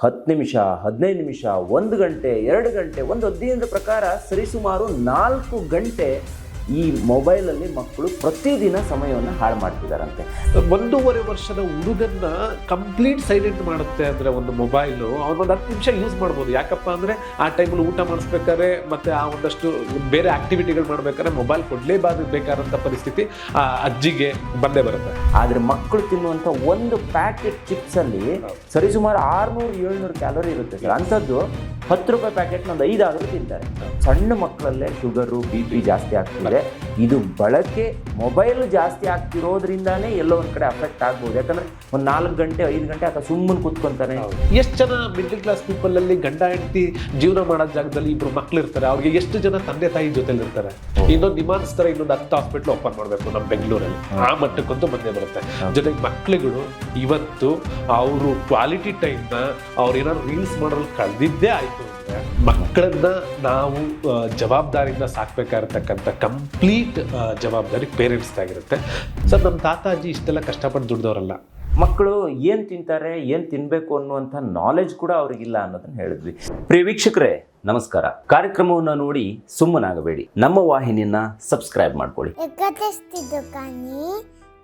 10 ನಿಮಿಷ, 15 ನಿಮಿಷ, 1 ಗಂಟೆ, 2 ಗಂಟೆ, ಒಂದು ಅಧ್ಯಯನದ ಪ್ರಕಾರ ಸರಿಸುಮಾರು 4 ಗಂಟೆ ಈ ಮೊಬೈಲಲ್ಲಿ ಮಕ್ಕಳು ಪ್ರತಿದಿನ ಸಮಯವನ್ನು ಹಾಳು ಮಾಡ್ತಿದ್ದಾರಂತೆ. 1.5 ವರ್ಷದ ಹುಡುಗನ್ನ ಕಂಪ್ಲೀಟ್ ಸೈಲೆಂಟ್ ಮಾಡುತ್ತೆ ಅಂದರೆ ಒಂದು ಮೊಬೈಲು ಅವ್ನು ಒಂದು 10 ನಿಮಿಷ ಯೂಸ್ ಮಾಡ್ಬೋದು. ಯಾಕಪ್ಪ ಅಂದರೆ ಆ ಟೈಮಲ್ಲಿ ಊಟ ಮಾಡಿಸ್ಬೇಕಾದ್ರೆ ಮತ್ತು ಆ ಒಂದಷ್ಟು ಬೇರೆ ಆಕ್ಟಿವಿಟಿಗಳು ಮಾಡ್ಬೇಕಾದ್ರೆ ಮೊಬೈಲ್ ಕೊಡಲೇಬೇಕಾದಂಥ ಪರಿಸ್ಥಿತಿ ಆ ಅಜ್ಜಿಗೆ ಬಂದೇ ಬರುತ್ತೆ. ಆದರೆ ಮಕ್ಕಳು ತಿನ್ನುವಂಥ ಒಂದು ಪ್ಯಾಕೆಟ್ ಚಿಪ್ಸಲ್ಲಿ ಸರಿಸುಮಾರು 600-700 ಕ್ಯಾಲೋರಿ ಇರುತ್ತೆ ಸರ್. ಅಂಥದ್ದು 10 ರೂಪಾಯಿ ಪ್ಯಾಕೆಟ್ನ ಒಂದು 5 ಆದರೂ ತಿಂತಾರೆ. ಸಣ್ಣ ಮಕ್ಕಳಲ್ಲೇ ಶುಗರು, BP ಜಾಸ್ತಿ ಆಗ್ತಿದೆ. ಇದು ಬಳಕೆ ಮೊಬೈಲ್ ಜಾಸ್ತಿ ಆಗ್ತಿರೋದ್ರಿಂದಾನೇ ಎಲ್ಲೋ ಒಂದು ಕಡೆ ಅಫೆಕ್ಟ್ ಆಗ್ಬೋದು. ಯಾಕಂದ್ರೆ ಒಂದು 4 ಗಂಟೆ 5 ಗಂಟೆ ಅಥವಾ ಸುಮ್ಮನೆ ಕೂತ್ಕೊಂತಾನೆ. ಎಷ್ಟು ಜನ ಮಿಡ್ಲ್ ಕ್ಲಾಸ್ ಪೀಪಲ್ ಅಲ್ಲಿ ಗಂಡ ಹೆಂಡತಿ ಜೀವನ ಮಾಡೋ ಜಾಗದಲ್ಲಿ ಇಬ್ರು ಮಕ್ಳು ಇರ್ತಾರೆ, ಅವ್ರಿಗೆ ಎಷ್ಟು ಜನ ತಂದೆ ತಾಯಿ ಜೊತೆಲಿ ಇರ್ತಾರೆ. ಇನ್ನೊಂದು ನಿಮಾನ್ಸ್ತಾರೆ, ಇನ್ನೊಂದು 10 ಹಾಸ್ಪಿಟ್ಲ್ ಓಪನ್ ಮಾಡಬೇಕು ನಮ್ಮ ಬೆಂಗಳೂರಲ್ಲಿ, ಆ ಮಟ್ಟಕ್ಕಂತೂ ಬಂದೇ ಬರುತ್ತೆ. ಜೊತೆಗೆ ಮಕ್ಳುಗಳು ಇವತ್ತು ಅವರು ಕ್ವಾಲಿಟಿ ಟೈಮ್ನ ಅವ್ರು ಏನಾದ್ರು ರೀಲ್ಸ್ ಮಾಡೋದ್ರಲ್ಲಿ ಕಳೆದಿದ್ದೇ ಆಯ್ತು ಅಂದ್ರೆ ಮಕ್ಕಳನ್ನ ನಾವು ಜವಾಬ್ದಾರಿಯಿಂದ ಸಾಕ್ಬೇಕಾಗಿರ್ತಕ್ಕಂಥ ಕಂಪ್ಲೀಟ್ ಜವಾಬ್ದಾರಿ ಪೇರೆಂಟ್ಸ್ದಾಗಿರುತ್ತೆ. ಸರ್, ನಮ್ಮ ತಾತಾಜಿ ಇಷ್ಟೆಲ್ಲ ಕಷ್ಟಪಟ್ಟು ದುಡ್ದವರಲ್ಲ. ಮಕ್ಕಳು ಏನು ತಿಂತಾರೆ, ಏನು ತಿನ್ನಬೇಕು ಅನ್ನುವಂಥ ನಾಲೆಜ್ ಕೂಡ ಅವ್ರಿಗಿಲ್ಲ ಅನ್ನೋದನ್ನ ಹೇಳಿದ್ವಿ. ಪ್ರಿಯ ವೀಕ್ಷಕರೇ ನಮಸ್ಕಾರ. ಕಾರ್ಯಕ್ರಮವನ್ನು ನೋಡಿ ಸುಮ್ಮನಾಗಬೇಡಿ, ನಮ್ಮ ವಾಹಿನಿಯನ್ನ ಸಬ್ಸ್ಕ್ರೈಬ್ ಮಾಡ್ಕೊಳ್ಳಿ.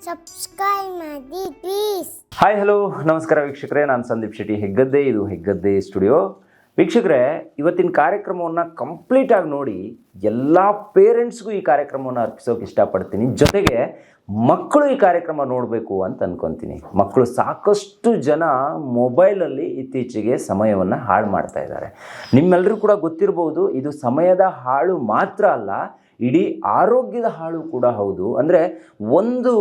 ಸಬ್ಸ್ಕ್ರೈಬ್ ಮಾಡಿ ಪ್ಲೀಸ್. ಹಾಯ್ ಹಲೋ ನಮಸ್ಕಾರ ವೀಕ್ಷಕರೇ, ನಾನು ಸಂದೀಪ್ ಶೆಟ್ಟಿ, ಹೆಗ್ಗದ್ದೆ. ಇದು ಹೆಗ್ಗದ್ದೆ ಸ್ಟುಡಿಯೋ. ವೀಕ್ಷಕರೇ, ಇವತ್ತಿನ ಕಾರ್ಯಕ್ರಮವನ್ನು ಕಂಪ್ಲೀಟಾಗಿ ನೋಡಿ ಎಲ್ಲ ಪೇರೆಂಟ್ಸ್ಗೂ ಈ ಕಾರ್ಯಕ್ರಮವನ್ನು ಅರ್ಪಿಸೋಕೆ ಇಷ್ಟಪಡ್ತೀನಿ. ಜೊತೆಗೆ ಮಕ್ಕಳು ಈ ಕಾರ್ಯಕ್ರಮ ನೋಡಬೇಕು ಅಂತ ಅಂದ್ಕೊತೀನಿ. ಮಕ್ಕಳು ಸಾಕಷ್ಟು ಜನ ಮೊಬೈಲಲ್ಲಿ ಇತ್ತೀಚೆಗೆ ಸಮಯವನ್ನು ಹಾಳು ಮಾಡ್ತಾ ಇದ್ದಾರೆ. ನಿಮ್ಮೆಲ್ಲರೂ ಕೂಡ ಗೊತ್ತಿರ್ಬೋದು, ಇದು ಸಮಯದ ಹಾಳು ಮಾತ್ರ ಅಲ್ಲ, ಇಡೀ ಆರೋಗ್ಯದ ಹಾಳು ಕೂಡ ಹೌದು. ಅಂದರೆ ಒಂದು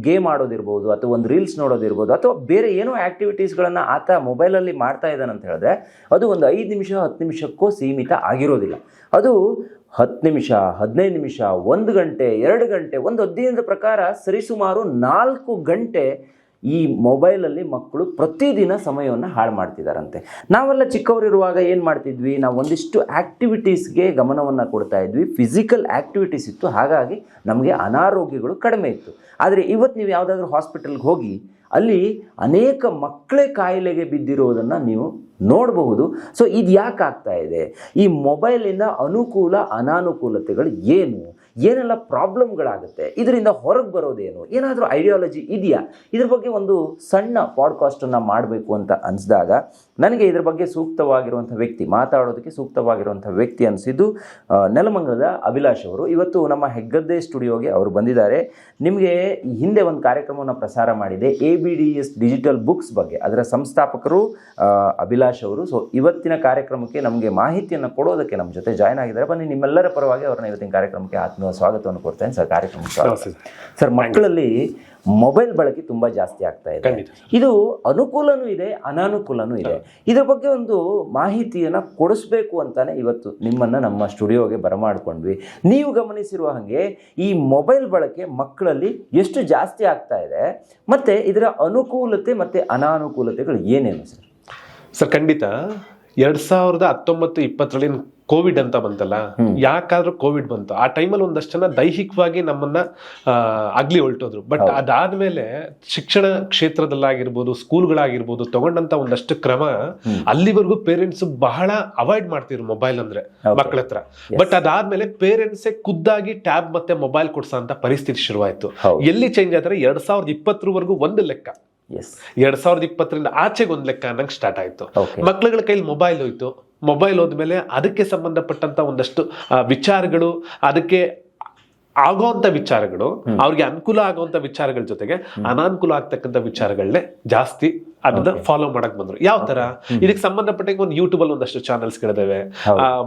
ಗೇಮ್ ಆಡೋದಿರ್ಬೋದು, ಅಥವಾ ಒಂದು ರೀಲ್ಸ್ ನೋಡೋದಿರ್ಬೋದು, ಅಥವಾ ಬೇರೆ ಏನೋ ಆ್ಯಕ್ಟಿವಿಟೀಸ್ಗಳನ್ನು ಆತ ಮೊಬೈಲಲ್ಲಿ ಮಾಡ್ತಾ ಇದ್ದಾನೆ ಅಂತ ಹೇಳಿದ್ರೆ ಅದು ಒಂದು 5 ನಿಮಿಷ 10 ನಿಮಿಷಕ್ಕೂ ಸೀಮಿತ ಆಗಿರೋದಿಲ್ಲ. ಅದು 10 ನಿಮಿಷ, 15 ನಿಮಿಷ, 1 ಗಂಟೆ, 2 ಗಂಟೆ, ಒಂದು ಅಧ್ಯಯನದ ಪ್ರಕಾರ ಸರಿಸುಮಾರು 4 ಗಂಟೆ ಈ ಮೊಬೈಲಲ್ಲಿ ಮಕ್ಕಳು ಪ್ರತಿದಿನ ಸಮಯವನ್ನು ಹಾಳು ಮಾಡ್ತಿದ್ದಾರಂತೆ. ನಾವೆಲ್ಲ ಚಿಕ್ಕವರಿರುವಾಗ ಏನು ಮಾಡ್ತಿದ್ವಿ, ನಾವು ಒಂದಿಷ್ಟು ಆ್ಯಕ್ಟಿವಿಟೀಸ್ಗೆ ಗಮನವನ್ನು ಕೊಡ್ತಾ ಇದ್ವಿ. ಫಿಸಿಕಲ್ ಆ್ಯಕ್ಟಿವಿಟೀಸ್ ಇತ್ತು, ಹಾಗಾಗಿ ನಮಗೆ ಅನಾರೋಗ್ಯಗಳು ಕಡಿಮೆ ಇತ್ತು. ಆದರೆ ಇವತ್ತು ನೀವು ಯಾವುದಾದ್ರೂ ಹಾಸ್ಪಿಟಲ್ಗೆ ಹೋಗಿ ಅಲ್ಲಿ ಅನೇಕ ಮಕ್ಕಳೇ ಕಾಯಿಲೆಗೆ ಬಿದ್ದಿರೋದನ್ನು ನೀವು ನೋಡಬಹುದು. ಸೊ ಇದು ಯಾಕೆ ಆಗ್ತಾ ಇದೆ? ಈ ಮೊಬೈಲಿಂದ ಅನುಕೂಲ ಅನಾನುಕೂಲತೆಗಳು ಏನು, ಏನೆಲ್ಲ ಪ್ರಾಬ್ಲಮ್ಗಳಾಗುತ್ತೆ, ಇದರಿಂದ ಹೊರಗೆ ಬರೋದೇನು, ಏನಾದರೂ ಐಡಿಯಾಲಜಿ ಇದೆಯಾ? ಇದ್ರ ಬಗ್ಗೆ ಒಂದು ಸಣ್ಣ ಪಾಡ್ಕಾಸ್ಟನ್ನು ಮಾಡಬೇಕು ಅಂತ ಅನಿಸಿದಾಗ ನನಗೆ ಇದ್ರ ಬಗ್ಗೆ ಸೂಕ್ತವಾಗಿರುವಂಥ ವ್ಯಕ್ತಿ, ಮಾತಾಡೋದಕ್ಕೆ ಸೂಕ್ತವಾಗಿರುವಂಥ ವ್ಯಕ್ತಿ ಅನಿಸಿದ್ದು ನೆಲಮಂಗಲದ ಅಭಿಲಾಷ್ ಅವರು. ಇವತ್ತು ನಮ್ಮ ಹೆಗ್ಗದ್ದೆ ಸ್ಟುಡಿಯೋಗೆ ಅವರು ಬಂದಿದ್ದಾರೆ. ನಿಮಗೆ ಹಿಂದೆ ಒಂದು ಕಾರ್ಯಕ್ರಮವನ್ನು ಪ್ರಸಾರ ಮಾಡಿದೆ, ABDS ಡಿಜಿಟಲ್ ಬುಕ್ಸ್ ಬಗ್ಗೆ. ಅದರ ಸಂಸ್ಥಾಪಕರು ಅಭಿಲಾಷ್ ಅವರು. ಸೊ ಇವತ್ತಿನ ಕಾರ್ಯಕ್ರಮಕ್ಕೆ ನಮಗೆ ಮಾಹಿತಿಯನ್ನು ಕೊಡೋದಕ್ಕೆ ನಮ್ಮ ಜೊತೆ ಜಾಯ್ನ್ ಆಗಿದ್ದಾರೆ. ಬನ್ನಿ, ನಿಮ್ಮೆಲ್ಲರ ಪರವಾಗಿ ಅವರನ್ನ ಇವತ್ತಿನ ಕಾರ್ಯಕ್ರಮಕ್ಕೆ ಆತ್ಮೀಯ ಸ್ವಾಗತವನ್ನು ಕೊಡ್ತೇನೆ ಸರ್. ಕಾರ್ಯಕ್ರಮಕ್ಕೆ ಸರ್, ಮಕ್ಕಳಲ್ಲಿ ಮೊಬೈಲ್ ಬಳಕೆ ತುಂಬಾ ಜಾಸ್ತಿ ಆಗ್ತಾ ಇದೆ. ಇದು ಅನುಕೂಲನೂ ಇದೆ, ಅನಾನುಕೂಲನೂ ಇದೆ. ಇದ್ರ ಬಗ್ಗೆ ಒಂದು ಮಾಹಿತಿಯನ್ನು ಕೊಡಿಸ್ಬೇಕು ಅಂತಾನೆ ಇವತ್ತು ನಿಮ್ಮನ್ನು ನಮ್ಮ ಸ್ಟುಡಿಯೋಗೆ ಬರಮಾಡ್ಕೊಂಡ್ವಿ. ನೀವು ಗಮನಿಸಿರುವ ಹಾಗೆ ಈ ಮೊಬೈಲ್ ಬಳಕೆ ಮಕ್ಕಳಲ್ಲಿ ಎಷ್ಟು ಜಾಸ್ತಿ ಆಗ್ತಾ ಇದೆ, ಮತ್ತೆ ಇದರ ಅನುಕೂಲತೆ ಮತ್ತೆ ಅನಾನುಕೂಲತೆಗಳು ಏನೇನು ಸರ್? ಸರ್, ಖಂಡಿತ 2019-20 ಕೋವಿಡ್ ಅಂತ ಬಂತಲ್ಲ, ಯಾಕಾದ್ರೂ ಕೋವಿಡ್ ಬಂತು, ಆ ಟೈಮಲ್ಲಿ ಒಂದಷ್ಟು ಜನ ದೈಹಿಕವಾಗಿ ನಮ್ಮನ್ನ ಅಗ್ಲಿ ಹೊಲ್ಟೋದ್ರು. ಬಟ್ ಅದಾದ್ಮೇಲೆ ಶಿಕ್ಷಣ ಕ್ಷೇತ್ರದಲ್ಲಾಗಿರ್ಬೋದು, ಸ್ಕೂಲ್ಗಳಾಗಿರ್ಬೋದು ತಗೊಂಡಂತ ಒಂದಷ್ಟು ಕ್ರಮ ಅಲ್ಲಿವರೆಗೂ ಪೇರೆಂಟ್ಸ್ ಬಹಳ ಅವಾಯ್ಡ್ ಮಾಡ್ತಿದ್ರು ಮೊಬೈಲ್ ಅಂದ್ರೆ ಮಕ್ಕಳ ಹತ್ರ. ಬಟ್ ಅದಾದ್ಮೇಲೆ ಪೇರೆಂಟ್ಸೇ ಖುದ್ದಾಗಿ ಟ್ಯಾಬ್ ಮತ್ತೆ ಮೊಬೈಲ್ ಕೊಡ್ಸೋ ಅಂತ ಪರಿಸ್ಥಿತಿ ಶುರುವಾಯ್ತು. ಎಲ್ಲಿ ಚೇಂಜ್ ಆದ್ರೆ 2020 ಒಂದು ಲೆಕ್ಕ, 2020 ಆಚೆಗೆ ಒಂದು ಲೆಕ್ಕ ಅನ್ನಂಗೆ ಸ್ಟಾರ್ಟ್ ಆಯ್ತು. ಮಕ್ಳುಗಳ ಕೈಲಿ ಮೊಬೈಲ್ ಹೋಯ್ತು. ಮೊಬೈಲ್ ಹೋದ್ಮೇಲೆ ಅದಕ್ಕೆ ಸಂಬಂಧಪಟ್ಟಂತ ಒಂದಷ್ಟು ವಿಚಾರಗಳು, ಅದಕ್ಕೆ ಆಗೋಂಥ ವಿಚಾರಗಳು, ಅವ್ರಿಗೆ ಅನುಕೂಲ ಆಗುವಂತ ವಿಚಾರಗಳ ಜೊತೆಗೆ ಅನಾನುಕೂಲ ಆಗ್ತಕ್ಕಂಥ ವಿಚಾರಗಳನ್ನೇ ಜಾಸ್ತಿ ಅದನ್ನ ಫಾಲೋ ಮಾಡಕ್ ಬಂದ್ರು. ಯಾವ ತರ? ಇದಕ್ಕೆ ಸಂಬಂಧಪಟ್ಟ ಒಂದು ಯೂಟ್ಯೂಬ್ ಅಲ್ಲಿ ಒಂದಷ್ಟು ಚಾನಲ್ಸ್ ಗಳಿದಾವೆ,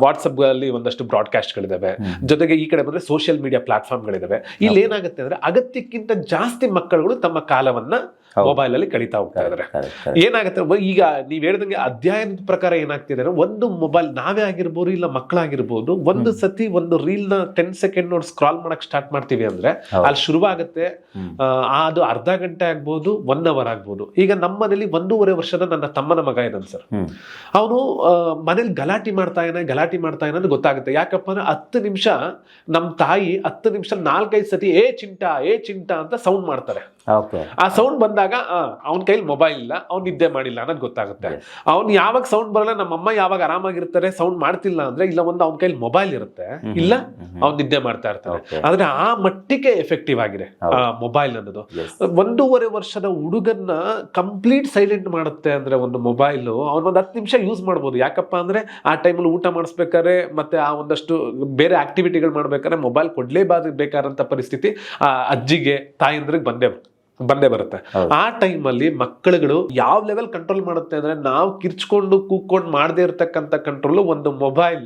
ವಾಟ್ಸ್ಆಪ್ ಗಳಲ್ಲಿ ಒಂದಷ್ಟು ಬ್ರಾಡ್ಕಾಸ್ಟ್ ಗಳಿದಾವೆ, ಜೊತೆಗೆ ಈ ಕಡೆ ಬಂದ್ರೆ ಸೋಷಿಯಲ್ ಮೀಡಿಯಾ ಪ್ಲಾಟ್ಫಾರ್ಮ್ ಗಳಿದಾವೆ. ಇಲ್ಲಿ ಏನಾಗುತ್ತೆ ಅಂದ್ರೆ ಅಗತ್ಯಕ್ಕಿಂತ ಜಾಸ್ತಿ ಮಕ್ಕಳುಗಳು ತಮ್ಮ ಕಾಲವನ್ನ ಮೊಬೈಲ್ ಅಲ್ಲಿ ಕಳೀತಾ ಹೋಗ್ತಾ ಇದಾರೆ. ಏನಾಗುತ್ತೆ ಈಗ ನೀವ್ ಹೇಳಿದಂಗೆ ಅಧ್ಯಯನದ ಪ್ರಕಾರ ಏನಾಗ್ತಿದೆ, ಒಂದು ಮೊಬೈಲ್ ನಾವೇ ಆಗಿರ್ಬೋದು ಇಲ್ಲ ಮಕ್ಕಳಾಗಿರ್ಬೋದು, ಒಂದು ಸತಿ ಒಂದು ರೀಲ್ ನ 10 ಸೆಕೆಂಡ್ ನೋಡಿ ಸ್ಕ್ರಾಲ್ ಮಾಡಕ್ ಸ್ಟಾರ್ಟ್ ಮಾಡ್ತೀವಿ ಅಂದ್ರೆ ಅಲ್ಲಿ ಶುರುವಾಗುತ್ತೆ. ಅದು ಅರ್ಧ ಗಂಟೆ ಆಗ್ಬೋದು, 1 ಅವರ್ ಆಗ್ಬೋದು. ಈಗ ನಮ್ಮ ಮನೇಲಿ 1.5 ವರ್ಷದ ನನ್ನ ತಮ್ಮನ ಮಗ ಇದ್ದಾನೆ ಸರ್. ಅವನು ಮನೇಲಿ ಗಲಾಟಿ ಮಾಡ್ತಾ ಇದ್ದಾನೆ ಅಂತ ಗೊತ್ತಾಗುತ್ತೆ. ಯಾಕಪ್ಪ ಅಂದ್ರೆ 10 ನಿಮಿಷ ನಮ್ಮ ತಾಯಿ 10 ನಿಮಿಷ 4-5 ಸತಿ ಏ ಚಿಂಟ ಅಂತ ಸೌಂಡ್ ಮಾಡ್ತಾರೆ. ಓಕೆ. ಆ ಸೌಂಡ್ ಬಂದಾಗ ಅವ್ನ ಕೈಲಿ ಮೊಬೈಲ್ ಇಲ್ಲ, ಅವ್ನ್ ನಿದ್ದೆ ಮಾಡಿಲ್ಲ ಅನ್ನೋದು ಗೊತ್ತಾಗುತ್ತೆ. ಅವ್ನು ಯಾವಾಗ ಸೌಂಡ್ ಬರಲ್ಲ, ನಮ್ಮಮ್ಮ ಯಾವಾಗ ಆರಾಮಾಗಿರ್ತಾರೆ ಸೌಂಡ್ ಮಾಡ್ತಿಲ್ಲ ಅಂದ್ರೆ, ಇಲ್ಲ ಒಂದು ಅವ್ನ ಕೈಲಿ ಮೊಬೈಲ್ ಇರುತ್ತೆ, ಇಲ್ಲ ಅವ್ನ್ ನಿದ್ದೆ ಮಾಡ್ತಾ ಇರ್ತಾರೆ. ಆದ್ರೆ ಆ ಮಟ್ಟಿಗೆ ಎಫೆಕ್ಟಿವ್ ಆಗಿದೆ ಮೊಬೈಲ್ ಅನ್ನೋದು. 1.5 ವರ್ಷದ ಹುಡುಗನ್ನ ಕಂಪ್ಲೀಟ್ ಸೈಲೆಂಟ್ ಮಾಡುತ್ತೆ ಅಂದ್ರೆ ಒಂದು ಮೊಬೈಲ್. ಅವ್ನ ಒಂದ್ 10 ನಿಮಿಷ ಯೂಸ್ ಮಾಡ್ಬೋದು. ಯಾಕಪ್ಪ ಅಂದ್ರೆ ಆ ಟೈಮಲ್ಲಿ ಊಟ ಮಾಡಿಸ್ಬೇಕಾದ್ರೆ ಮತ್ತೆ ಆ ಒಂದಷ್ಟು ಬೇರೆ ಆಕ್ಟಿವಿಟಿಗಳು ಮಾಡ್ಬೇಕಾದ್ರೆ ಮೊಬೈಲ್ ಕೊಡ್ಲೇಬೇಕಾದಂತ ಪರಿಸ್ಥಿತಿ ಆ ಅಜ್ಜಿಗೆ ತಾಯಂದ್ರಿಗೆ ಬಂದೇ ಬರುತ್ತೆ. ಆ ಟೈಮಲ್ಲಿ ಮಕ್ಕಳುಗಳು ಯಾವ ಲೆವೆಲ್ ಕಂಟ್ರೋಲ್ ಮಾಡುತ್ತೆ ಅಂದ್ರೆ, ನಾವು ಕಿರ್ಚ್ಕೊಂಡು ಕೂತ್ಕೊಂಡು ಮಾಡದೇ ಇರತಕ್ಕಂತ ಕಂಟ್ರೋಲ್ ಒಂದು ಮೊಬೈಲ್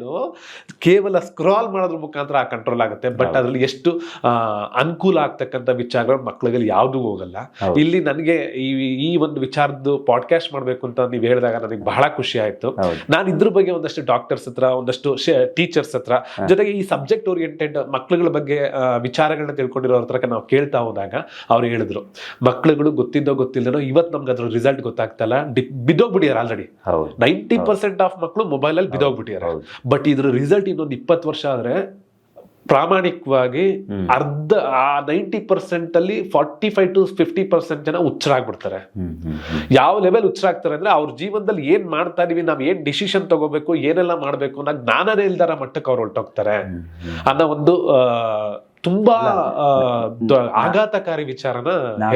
ಕೇವಲ ಸ್ಕ್ರಾಲ್ ಮಾಡೋದ್ರ ಮುಖಾಂತರ ಆ ಕಂಟ್ರೋಲ್ ಆಗುತ್ತೆ. ಬಟ್ ಅದ್ರಲ್ಲಿ ಎಷ್ಟು ಅನುಕೂಲ ಆಗ್ತಕ್ಕಂಥ ವಿಚಾರಗಳು ಮಕ್ಕಳಿಗೆ ಯಾವ್ದು ಹೋಗಲ್ಲ. ಇಲ್ಲಿ ನನಗೆ ಈ ಒಂದು ವಿಚಾರದ್ದು ಪಾಡ್ಕಾಸ್ಟ್ ಮಾಡ್ಬೇಕು ಅಂತ ನೀವು ಹೇಳಿದಾಗ ನನಗೆ ಬಹಳ ಖುಷಿ ಆಯ್ತು. ನಾನು ಇದ್ರ ಬಗ್ಗೆ ಒಂದಷ್ಟು ಡಾಕ್ಟರ್ಸ್ ಹತ್ರ, ಒಂದಷ್ಟು ಟೀಚರ್ಸ್ ಹತ್ರ, ಜೊತೆಗೆ ಈ ಸಬ್ಜೆಕ್ಟ್ ಓರಿಯೆಂಟೆಡ್ ಮಕ್ಕಳುಗಳ ಬಗ್ಗೆ ವಿಚಾರಗಳನ್ನ ತಿಳ್ಕೊಂಡಿರೋರ ಹತ್ರ ನಾವು ಕೇಳ್ತಾ ಹೋದಾಗ ಅವ್ರು ಹೇಳಿದ್ರು, ಮಕ್ಕಳುಗಳು ಗೊತ್ತಿಲ್ಲದೋ ಇವತ್ತು ನಮ್ಗೆ ಅದ್ರ ರಿಸಲ್ಟ್ ಗೊತ್ತಾಗ್ತಲ್ಲ, ಬಿದ್ದೋಗ್ಬಿಟ್ಟಿದ್ದಾರೆ ಆಲ್ರೆಡಿ. 90% ಆಫ್ ಮಕ್ಕಳು ಮೊಬೈಲ್ ಅಲ್ಲಿ ಬಿದ್ದೋಗ್ಬಿಟ್ಟಿದ್ದಾರೆ. ಬಟ್ ಇದ್ರ ರಿಸಲ್ಟ್ ಇನ್ನೊಂದು 20 ವರ್ಷ ಆದ್ರೆ ಪ್ರಾಮಾಣಿಕವಾಗಿ ಅರ್ಧ ಆ 90% ಅಲ್ಲಿ 45 to 50% ಜನ ಹುಚ್ಚರಾಗ್ಬಿಡ್ತಾರೆ. ಯಾವ ಲೆವೆಲ್ ಹುಚ್ಚರಾಗ್ತಾರೆ ಅಂದ್ರೆ, ಅವ್ರ ಜೀವನದಲ್ಲಿ ಏನ್ ಮಾಡ್ತಾ ಇದೀವಿ, ನಾವ್ ಏನ್ ಡಿಸಿಷನ್ ತಗೋಬೇಕು, ಏನೆಲ್ಲ ಮಾಡ್ಬೇಕು ಅನ್ನೋ ಜ್ಞಾನನೇ ಇಲ್ದಾರ ಮಟ್ಟಕ್ಕೆ ಅವ್ರು ಹೊರಟೋಗ್ತಾರೆ ಅನ್ನೋ ಒಂದು ತುಂಬಾ ಆಘಾತಕಾರಿ ವಿಚಾರನ.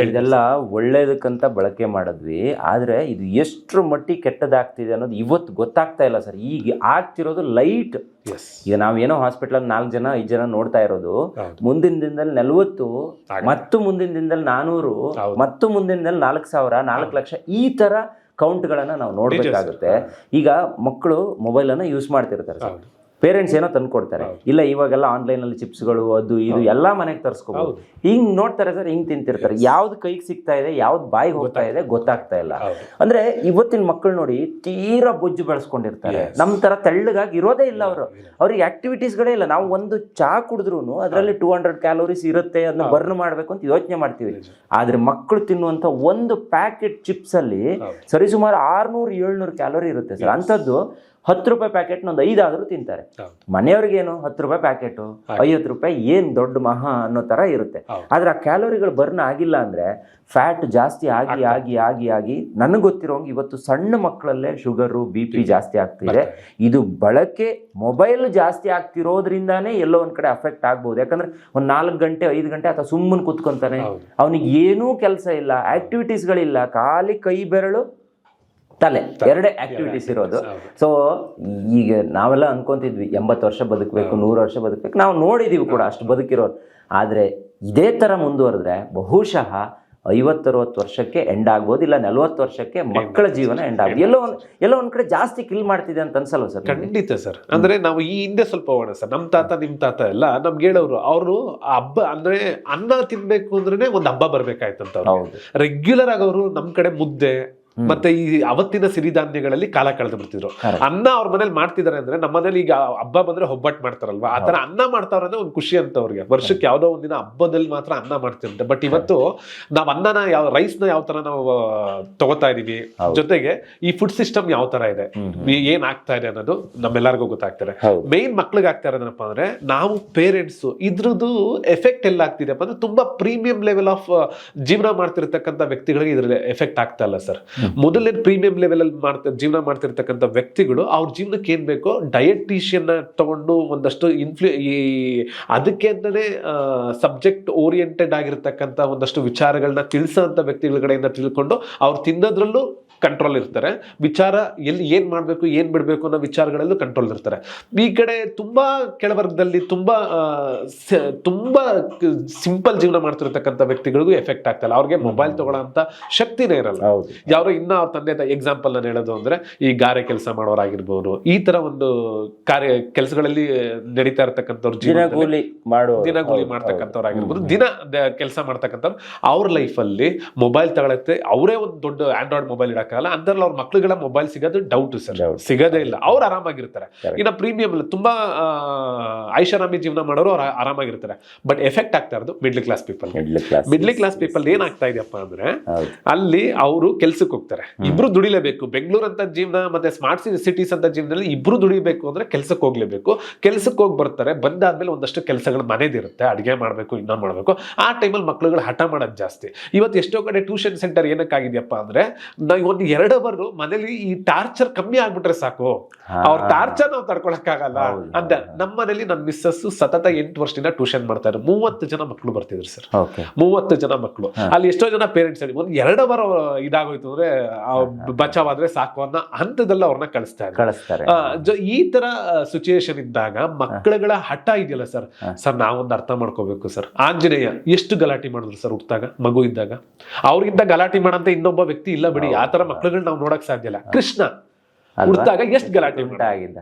ಇದೆಲ್ಲ ಒಳ್ಳೇದಕ್ಕಂತ ಬಳಕೆ ಮಾಡಿದ್ವಿ, ಆದ್ರೆ ಇದು ಎಷ್ಟ್ರ ಮಟ್ಟಿಗೆ ಕೆಟ್ಟದಾಗ್ತಿದೆ ಅನ್ನೋದು ಇವತ್ತು ಗೊತ್ತಾಗ್ತಾ ಇಲ್ಲ ಸರ್. ಈಗ ಆಗ್ತಿರೋದು ಲೈಟ್. ಈಗ ನಾವೇನೋ ಹಾಸ್ಪಿಟಲ್ 4 ಜನ 5 ಜನ ನೋಡ್ತಾ ಇರೋದು, ಮುಂದಿನ ದಿನದಲ್ಲಿ 40, ಮತ್ತು ಮುಂದಿನ ದಿನದಲ್ಲಿ 400, ಮತ್ತು ಮುಂದಿನ ದಿನದಲ್ಲಿ 4000, 4 ಲಕ್ಷ, ಈ ತರ ಕೌಂಟ್ಗಳನ್ನ ನಾವು ನೋಡ್ಬೇಕಾಗುತ್ತೆ. ಈಗ ಮಕ್ಕಳು ಮೊಬೈಲ್ ಅನ್ನ ಯೂಸ್ ಮಾಡ್ತಿರ್ತಾರೆ ಸರ್, ಪೇರೆಂಟ್ಸ್ ಏನೋ ತಂದು ಕೊಡ್ತಾರೆ, ಇಲ್ಲ ಇವಾಗೆಲ್ಲ ಆನ್ಲೈನ್ ಅಲ್ಲಿ ಚಿಪ್ಸ್ಗಳು ಅದು ಇದು ಎಲ್ಲಾ ಮನೆಗೆ ತರಿಸ್ಕೋಬಹುದು, ಹಿಂಗ್ ನೋಡ್ತಾರೆ ಸರ್, ಹಿಂಗ್ ತಿಂತಿರ್ತಾರೆ. ಯಾವ್ದು ಕೈಗೆ ಸಿಗ್ತಾ ಇದೆ, ಯಾವ್ದು ಬಾಯಿಗೆ ಹೋಗ್ತಾ ಇದೆ ಗೊತ್ತಾಗ್ತಾ ಇಲ್ಲ. ಅಂದ್ರೆ ಇವತ್ತಿನ ಮಕ್ಕಳು ನೋಡಿ ತೀರಾ ಬೊಜ್ಜು ಬೆಳೆಸ್ಕೊಂಡಿರ್ತಾರೆ, ನಮ್ ತರ ತೆಳ್ಳಗಾಗಿ ಇರೋದೇ ಇಲ್ಲ. ಅವ್ರಿಗೆ ಆಕ್ಟಿವಿಟೀಸ್ಗಳೇ ಇಲ್ಲ. ನಾವು ಒಂದು ಚಹಾ ಕುಡಿದ್ರು ಅದರಲ್ಲಿ 200 ಕ್ಯಾಲೋರೀಸ್ ಇರುತ್ತೆ, ಅದನ್ನ ಬರ್ನ್ ಮಾಡ್ಬೇಕು ಅಂತ ಯೋಚನೆ ಮಾಡ್ತೀವಿ. ಆದ್ರೆ ಮಕ್ಕಳು ತಿನ್ನುವಂತ ಒಂದು ಪ್ಯಾಕೆಟ್ ಚಿಪ್ಸ್ ಅಲ್ಲಿ ಸರಿಸುಮಾರು 600-700 ಕ್ಯಾಲೋರಿ ಇರುತ್ತೆ ಸರ್. ಅಂತದ್ದು 10 ರೂಪಾಯಿ ಪ್ಯಾಕೆಟ್ ಒಂದು 5 ಆದ್ರೂ ತಿಂತಾರೆ. ಮನೆಯವ್ರಿಗೇನು 10 ರೂಪಾಯಿ ಪ್ಯಾಕೆಟು, 50 ರೂಪಾಯಿ ಏನ್ ದೊಡ್ಡ ಮಹಾ ಅನ್ನೋ ತರ ಇರುತ್ತೆ. ಆದ್ರೆ ಆ ಕ್ಯಾಲೋರಿಗಳು ಬರ್ನ್ ಆಗಿಲ್ಲ ಅಂದ್ರೆ ಫ್ಯಾಟ್ ಜಾಸ್ತಿ ಆಗಿ ಆಗಿ ಆಗಿ ಆಗಿ ನನಗೆ ಗೊತ್ತಿರೋಂಗೆ ಇವತ್ತು ಸಣ್ಣ ಮಕ್ಕಳಲ್ಲೇ ಶುಗರು BP ಜಾಸ್ತಿ ಆಗ್ತಿದೆ. ಇದು ಬಳಕೆ ಮೊಬೈಲ್ ಜಾಸ್ತಿ ಆಗ್ತಿರೋದ್ರಿಂದಾನೇ ಎಲ್ಲೋ ಒಂದ್ ಕಡೆ ಅಫೆಕ್ಟ್ ಆಗ್ಬೋದು. ಯಾಕಂದ್ರೆ ಒಂದ್ 4 ಗಂಟೆ 5 ಗಂಟೆ ಅಥವಾ ಸುಮ್ಮನೆ ಕುತ್ಕೊಂತಾನೆ, ಅವನಿಗೆ ಏನೂ ಕೆಲಸ ಇಲ್ಲ, ಆಕ್ಟಿವಿಟೀಸ್ಗಳಿಲ್ಲ, ಖಾಲಿ ಕೈ ಬೆರಳು ತಲೆ, ಎರಡೇ ಆಕ್ಟಿವಿಟೀಸ್ ಇರೋದು. ಸೊ ಈಗ ನಾವೆಲ್ಲ ಅನ್ಕೊಂತಿದ್ವಿ 80 ವರ್ಷ ಬದುಕಬೇಕು, 100 ವರ್ಷ ಬದುಕಬೇಕು, ನಾವು ನೋಡಿದೀವಿ ಕೂಡ ಅಷ್ಟು ಬದುಕಿರೋರು. ಆದ್ರೆ ಇದೇ ತರ ಮುಂದುವರೆದ್ರೆ ಬಹುಶಃ 50-60 ವರ್ಷಕ್ಕೆ ಎಂಡ್ ಆಗ್ಬೋದು, ಇಲ್ಲ 40 ವರ್ಷಕ್ಕೆ ಮಕ್ಕಳ ಜೀವನ ಎಂಡ್ ಆಗ್ಬೋದು. ಎಲ್ಲೋ ಒಂದ್ ಕಡೆ ಜಾಸ್ತಿ ಕಿಲ್ ಮಾಡ್ತಿದೆ ಅಂತ ಅನ್ಸಲ್ವ ಸರ್? ಖಂಡಿತ ಸರ್. ಅಂದ್ರೆ ನಾವು ಈ ಹಿಂದೆ ಸ್ವಲ್ಪ ಹೋಗೋಣ ಸರ್. ನಮ್ ತಾತ ನಿಮ್ ತಾತ ಎಲ್ಲ ನಮ್ಗೆ ಹೇಳೋರು, ಅವರು ಹಬ್ಬ ಅಂದ್ರೆ ಅನ್ನ ತಿನ್ಬೇಕು ಅಂದ್ರೆ ಒಂದ್ ಹಬ್ಬ ಬರ್ಬೇಕಾಯ್ತಂತ. ರೆಗ್ಯುಲರ್ ಆಗಿ ಅವರು ನಮ್ ಕಡೆ ಮುದ್ದೆ ಮತ್ತೆ ಈ ಅವತ್ತಿನ ಸಿರಿಧಾನ್ಯಗಳಲ್ಲಿ ಕಾಲ ಕಳೆದು ಬಿಡ್ತಿದ್ರು. ಅನ್ನ ಅವ್ರ ಮನೇಲಿ ಮಾಡ್ತಿದಾರೆ ಅಂದ್ರೆ, ನಮ್ಮ ಮನೇಲಿ ಈಗ ಹಬ್ಬ ಬಂದ್ರೆ ಒಬ್ಬಟ್ಟು ಮಾಡ್ತಾರಲ್ವಾ, ಆತರ ಅನ್ನ ಮಾಡ್ತಾವ್ರೆ ಅಂದ್ರೆ ಒಂದ್ ಖುಷಿ ಅಂತ ಅವ್ರಿಗೆ. ವರ್ಷಕ್ಕೆ ಯಾವ್ದೋ ಒಂದಿನ ಹಬ್ಬದಲ್ಲಿ ಮಾತ್ರ ಅನ್ನ ಮಾಡ್ತಿರಂತೆ. ಬಟ್ ಇವತ್ತು ನಾವ್ ಅನ್ನನ ರೈಸ್ ನ ಯಾವ ತರ ನಾವು ತಗೋತಾ ಇದೀವಿ, ಜೊತೆಗೆ ಈ ಫುಡ್ ಸಿಸ್ಟಮ್ ಯಾವ ತರ ಇದೆ, ಏನ್ ಆಗ್ತಾ ಇದೆ ಅನ್ನೋದು ನಮ್ಮೆಲ್ಲರಿಗೂ ಗೊತ್ತಾಗ್ತಾರೆ. ಮೇನ್ ಮಕ್ಳಿಗೆ ಆಗ್ತಾ ಇರೋದಪ್ಪ ಅಂದ್ರೆ, ನಾವು ಪೇರೆಂಟ್ಸ್ ಇದ್ರದ್ದು ಎಫೆಕ್ಟ್ ಎಲ್ಲ ಆಗ್ತಿದೆ ಅಂದ್ರೆ, ತುಂಬಾ ಪ್ರೀಮಿಯಂ ಲೆವೆಲ್ ಆಫ್ ಜೀವನ ಮಾಡ್ತಿರ್ತಕ್ಕಂಥ ವ್ಯಕ್ತಿಗಳಿಗೆ ಇದ್ರ ಎಫೆಕ್ಟ್ ಆಗ್ತಾ ಇಲ್ಲ ಸರ್. ಮೊದಲನೇ ಪ್ರೀಮಿಯಂ ಲೆವೆಲ್ ಅಲ್ಲಿ ಜೀವನ ಮಾಡ್ತಿರ್ತಕ್ಕಂಥ ವ್ಯಕ್ತಿಗಳು ಅವ್ರ ಜೀವನಕ್ಕೆ ಏನ್ ಬೇಕೋ ಡಯಟಿಷಿಯನ್ ತಗೊಂಡು ಒಂದಷ್ಟು ಅದಕ್ಕೆ ಅಂತಾನೆ ಸಬ್ಜೆಕ್ಟ್ ಓರಿಯೆಂಟೆಡ್ ಆಗಿರ್ತಕ್ಕಂಥ ಒಂದಷ್ಟು ವಿಚಾರಗಳನ್ನ ತಿಳಿಸೋಂಥ ವ್ಯಕ್ತಿಗಳ ಕಡೆಯಿಂದ ತಿಳ್ಕೊಂಡು ಅವ್ರು ತಿನ್ನೋದ್ರಲ್ಲೂ ಕಂಟ್ರೋಲ್ ಇರ್ತಾರೆ. ವಿಚಾರ ಎಲ್ಲಿ ಏನ್ ಮಾಡ್ಬೇಕು ಏನ್ ಬಿಡ್ಬೇಕು ಅನ್ನೋ ವಿಚಾರಗಳಲ್ಲೂ ಕಂಟ್ರೋಲ್ ಇರ್ತಾರೆ. ಈ ಕಡೆ ತುಂಬಾ ಕೆಳವರ್ಗದಲ್ಲಿ ತುಂಬಾ ಸಿಂಪಲ್ ಜೀವನ ಮಾಡ್ತಿರ್ತಕ್ಕಂಥ ವ್ಯಕ್ತಿಗಳಿಗೂ ಎಫೆಕ್ಟ್ ಆಗ್ತಲ್ಲ. ಅವ್ರಿಗೆ ಮೊಬೈಲ್ ತಗೊಳ್ಳೋ ಅಂತ ಶಕ್ತಿನೇ ಇರಲ್ಲ. ಯಾರೋ ಇನ್ನ ಅವ್ರ ತಂದೆ ಎಕ್ಸಾಂಪಲ್ ನಾನು ಹೇಳೋದು ಅಂದ್ರೆ, ಈ ಗಾರೆ ಕೆಲಸ ಮಾಡೋರಾಗಿರ್ಬೋದು, ಈ ತರ ಒಂದು ಕೆಲಸಗಳಲ್ಲಿ ನಡೀತಾ ಇರ್ತಕ್ಕಂಥವ್ರು, ದಿನಗೂಲಿ ಮಾಡ್ತಕ್ಕಂಥವ್ರಾಗಿರ್ಬೋದು, ದಿನ ಕೆಲಸ ಮಾಡ್ತಕ್ಕಂಥವ್ರು, ಅವ್ರ ಲೈಫ್ ಅಲ್ಲಿ ಮೊಬೈಲ್ ತಗೊಳತ್ತೆ. ಅವರೇ ಒಂದು ದೊಡ್ಡ ಆಂಡ್ರಾಯ್ಡ್ ಮೊಬೈಲ್ ಇಡಕ್ ಹೇಳಕ್ಕಾಗಲ್ಲ. ಅಂತರಲ್ಲಿ ಅವ್ರ ಮಕ್ಳುಗಳ ಮೊಬೈಲ್ ಸಿಗೋದು ಡೌಟ್ ಸರ್, ಸಿಗೋದೇ ಇಲ್ಲ. ಅವ್ರು ಆರಾಮಾಗಿರ್ತಾರೆ. ಇನ್ನು ಪ್ರೀಮಿಯಂ ತುಂಬಾ ಐಷಾರಾಮಿ ಜೀವನ ಮಾಡೋರು ಅವ್ರು ಆರಾಮಾಗಿರ್ತಾರೆ. ಬಟ್ ಎಫೆಕ್ಟ್ ಆಗ್ತಾ ಇರೋದು middle class people. Middle class people ಏನಾಗ್ತಾ ಇದೆಯಪ್ಪ ಅಂದ್ರೆ ಅಲ್ಲಿ ಅವರು ಕೆಲ್ಸಕ್ಕೆ ಹೋಗ್ತಾರೆ, ಇಬ್ರು ದುಡಿಲೇಬೇಕು. ಬೆಂಗಳೂರು ಅಂತ ಜೀವನ ಮತ್ತೆ ಸ್ಮಾರ್ಟ್ ಸಿಟೀಸ್ ಅಂತ ಜೀವನದಲ್ಲಿ ಇಬ್ರು ದುಡಿಬೇಕು ಅಂದ್ರೆ ಕೆಲ್ಸಕ್ಕೆ ಹೋಗ್ಲೇಬೇಕು. ಕೆಲ್ಸಕ್ಕೆ ಹೋಗಿ ಬರ್ತಾರೆ, ಬಂದಾದ್ಮೇಲೆ ಒಂದಷ್ಟು ಕೆಲಸಗಳು ಮನೆದಿರುತ್ತೆ, ಅಡಿಗೆ ಮಾಡ್ಬೇಕು, ಇನ್ನೊಂದು ಮಾಡ್ಬೇಕು. ಆ ಟೈಮಲ್ಲಿ ಮಕ್ಳುಗಳು ಹಠ ಮಾಡೋದು ಜಾಸ್ತಿ. ಇವತ್ತು ಎಷ್ಟೋ ಕಡೆ ಟ್ಯೂಷನ್ ಸೆಂಟರ್ ಏನಕ್ಕಾಗಿದೆಯಪ್ಪ ಅಂದ್ರೆ ಒಂದು 2 ಅವರ್ ಮನೇಲಿ ಈ ಟಾರ್ಚರ್ ಕಮ್ಮಿ ಆಗ್ಬಿಟ್ರೆ ಸಾಕು, ಅವ್ರ ಟಾರ್ಚರ್ ನಾವು ತಡ್ಕೊಳಕ್ಕಾಗಲ್ಲ ಅಂತ. ನಮ್ಮ ಮನೇಲಿ ನನ್ನ ಮಿಸ್ಸಸ್ ಸತತ 8 ವರ್ಷದಿಂದ ಟ್ಯೂಷನ್ ಮಾಡ್ತಾ ಇದ್ರು. 30 ಜನ ಮಕ್ಕಳು ಬರ್ತಿದ್ರು ಸರ್, 30 ಜನ ಮಕ್ಕಳು. ಅಲ್ಲಿ ಎಷ್ಟೋ ಜನ ಪೇರೆಂಟ್ಸ್ ಹೇಳಿ ಒಂದು 2 ಅವರ್ ಇದಾಗೋಯ್ತು ಅಂದ್ರೆ ಬಚಾವಾದ್ರೆ ಸಾಕು ಅನ್ನೋ ಹಂತದಲ್ಲಿ ಅವ್ರನ್ನ ಕಳಿಸ್ತಾರೆ. ಈ ತರ ಸಿಚುಯೇಷನ್ ಇದ್ದಾಗ ಮಕ್ಕಳುಗಳ ಹಠ ಇದೆಯಲ್ಲ ಸರ್, ನಾವೊಂದು ಅರ್ಥ ಮಾಡ್ಕೋಬೇಕು ಸರ್. ಆಂಜನೇಯ ಎಷ್ಟು ಗಲಾಟೆ ಮಾಡಿದ್ರು ಸರ್ ಹುಟ್ಟಾಗ, ಮಗು ಇದ್ದಾಗ. ಅವ್ರಿಗಿಂತ ಗಲಾಟೆ ಮಾಡಂತ ಇನ್ನೊಬ್ಬ ವ್ಯಕ್ತಿ ಇಲ್ಲ ಬಿಡಿ, ಆ ತರ ಮಕ್ಕಳುಗಳು ನಾವು ನೋಡಕ್ ಸಾಧ್ಯ ಇಲ್ಲ. ಕೃಷ್ಣ ಹುಟ್ಟಾಗ ಎಷ್ಟು ಗಲಾಟೆ ಆಗಿದ್ದ,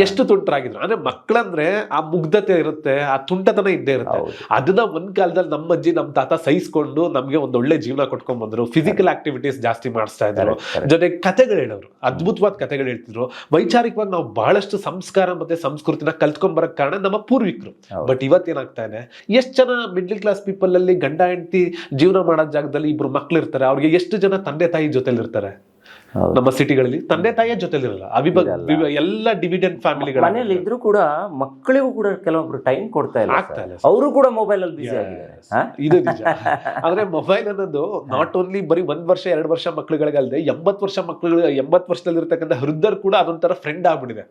ಎಷ್ಟು ತುಂಟರಾಗಿದ್ರು. ಅಂದ್ರೆ ಮಕ್ಕಳಂದ್ರೆ ಆ ಮುಗ್ಧತೆ ಇರುತ್ತೆ, ಆ ತುಂಟತನ ಇದ್ದೇ ಇರುತ್ತೆ. ಅದನ್ನ ಒಂದ್ ಕಾಲದಲ್ಲಿ ನಮ್ಮ ಅಜ್ಜಿ ನಮ್ಮ ತಾತ ಸಹಿಸ್ಕೊಂಡು ನಮ್ಗೆ ಒಂದ್ ಒಳ್ಳೆ ಜೀವನ ಕೊಟ್ಕೊಂಡ್ ಬಂದ್ರು. ಫಿಸಿಕಲ್ ಆಕ್ಟಿವಿಟೀಸ್ ಜಾಸ್ತಿ ಮಾಡಿಸ್ತಾ ಇದ್ರು, ಜೊತೆಗೆ ಕಥೆಗಳು ಹೇಳೋರು, ಅದ್ಭುತವಾದ ಕಥೆಗಳು ಹೇಳ್ತಿದ್ರು. ವೈಚಾರಿಕವಾಗಿ ನಾವು ಬಹಳಷ್ಟು ಸಂಸ್ಕಾರ ಮತ್ತೆ ಸಂಸ್ಕೃತಿನ ಕಲ್ತ್ಕೊಂಡ್ ಬರಕ್ ಕಾರಣ ನಮ್ಮ ಪೂರ್ವಿಕರು. ಬಟ್ ಇವತ್ತೇನಾಗ್ತಾ ಇದೆ, ಎಷ್ಟು ಜನ ಮಿಡ್ಲ್ ಕ್ಲಾಸ್ ಪೀಪಲ್ ಅಲ್ಲಿ ಗಂಡ ಹೆಂಡತಿ ಜೀವನ ಮಾಡೋ ಜಾಗದಲ್ಲಿ ಇಬ್ರು ಮಕ್ಳು ಇರ್ತಾರೆ, ಅವ್ರಿಗೆ ಎಷ್ಟು ಜನ ತಂದೆ ತಾಯಿ ಜೊತೆಲಿ ಇರ್ತಾರೆ? ನಮ್ಮ ಸಿಟಿಗಳಲ್ಲಿ ತಂದೆ ತಾಯಿಯ ಜೊತೆಲಿರಲ್ಲ, ಎಲ್ಲ ಡಿವಿಡೆಂಟ್ ಫ್ಯಾಮಿಲಿಗಳ ಮನೇಲಿ ಇದ್ರು ಕೂಡ ಮಕ್ಕಳಿಗೂ ಕೂಡ ಕೆಲವೊಬ್ರು ಟೈಮ್ ಕೊಡ್ತಾ ಇಲ್ಲ, ಅವರು ಕೂಡ ಮೊಬೈಲ್ ಅಲ್ಲಿ ಬಿಸಿ ಆಗಿದ್ದಾರೆ. ಇದು ನಿಜ. ಆದ್ರೆ ಮೊಬೈಲ್ ಅನ್ನೋದು ನಾಟ್ ಓನ್ಲಿ ಬರೀ 1 ವರ್ಷ 2 ವರ್ಷ ಮಕ್ಳುಗಳಿಗಲ್ದೆ 80 ವರ್ಷ ಮಕ್ಳುಗಳು, 80 ವರ್ಷದಲ್ಲಿ ಇರ್ತಕ್ಕಂಥ ವೃದ್ಧರು ಕೂಡ ಅದೊಂಥರ ಫ್ರೆಂಡ್ ಆಗ್ಬಿಟ್ಟಿದೆ.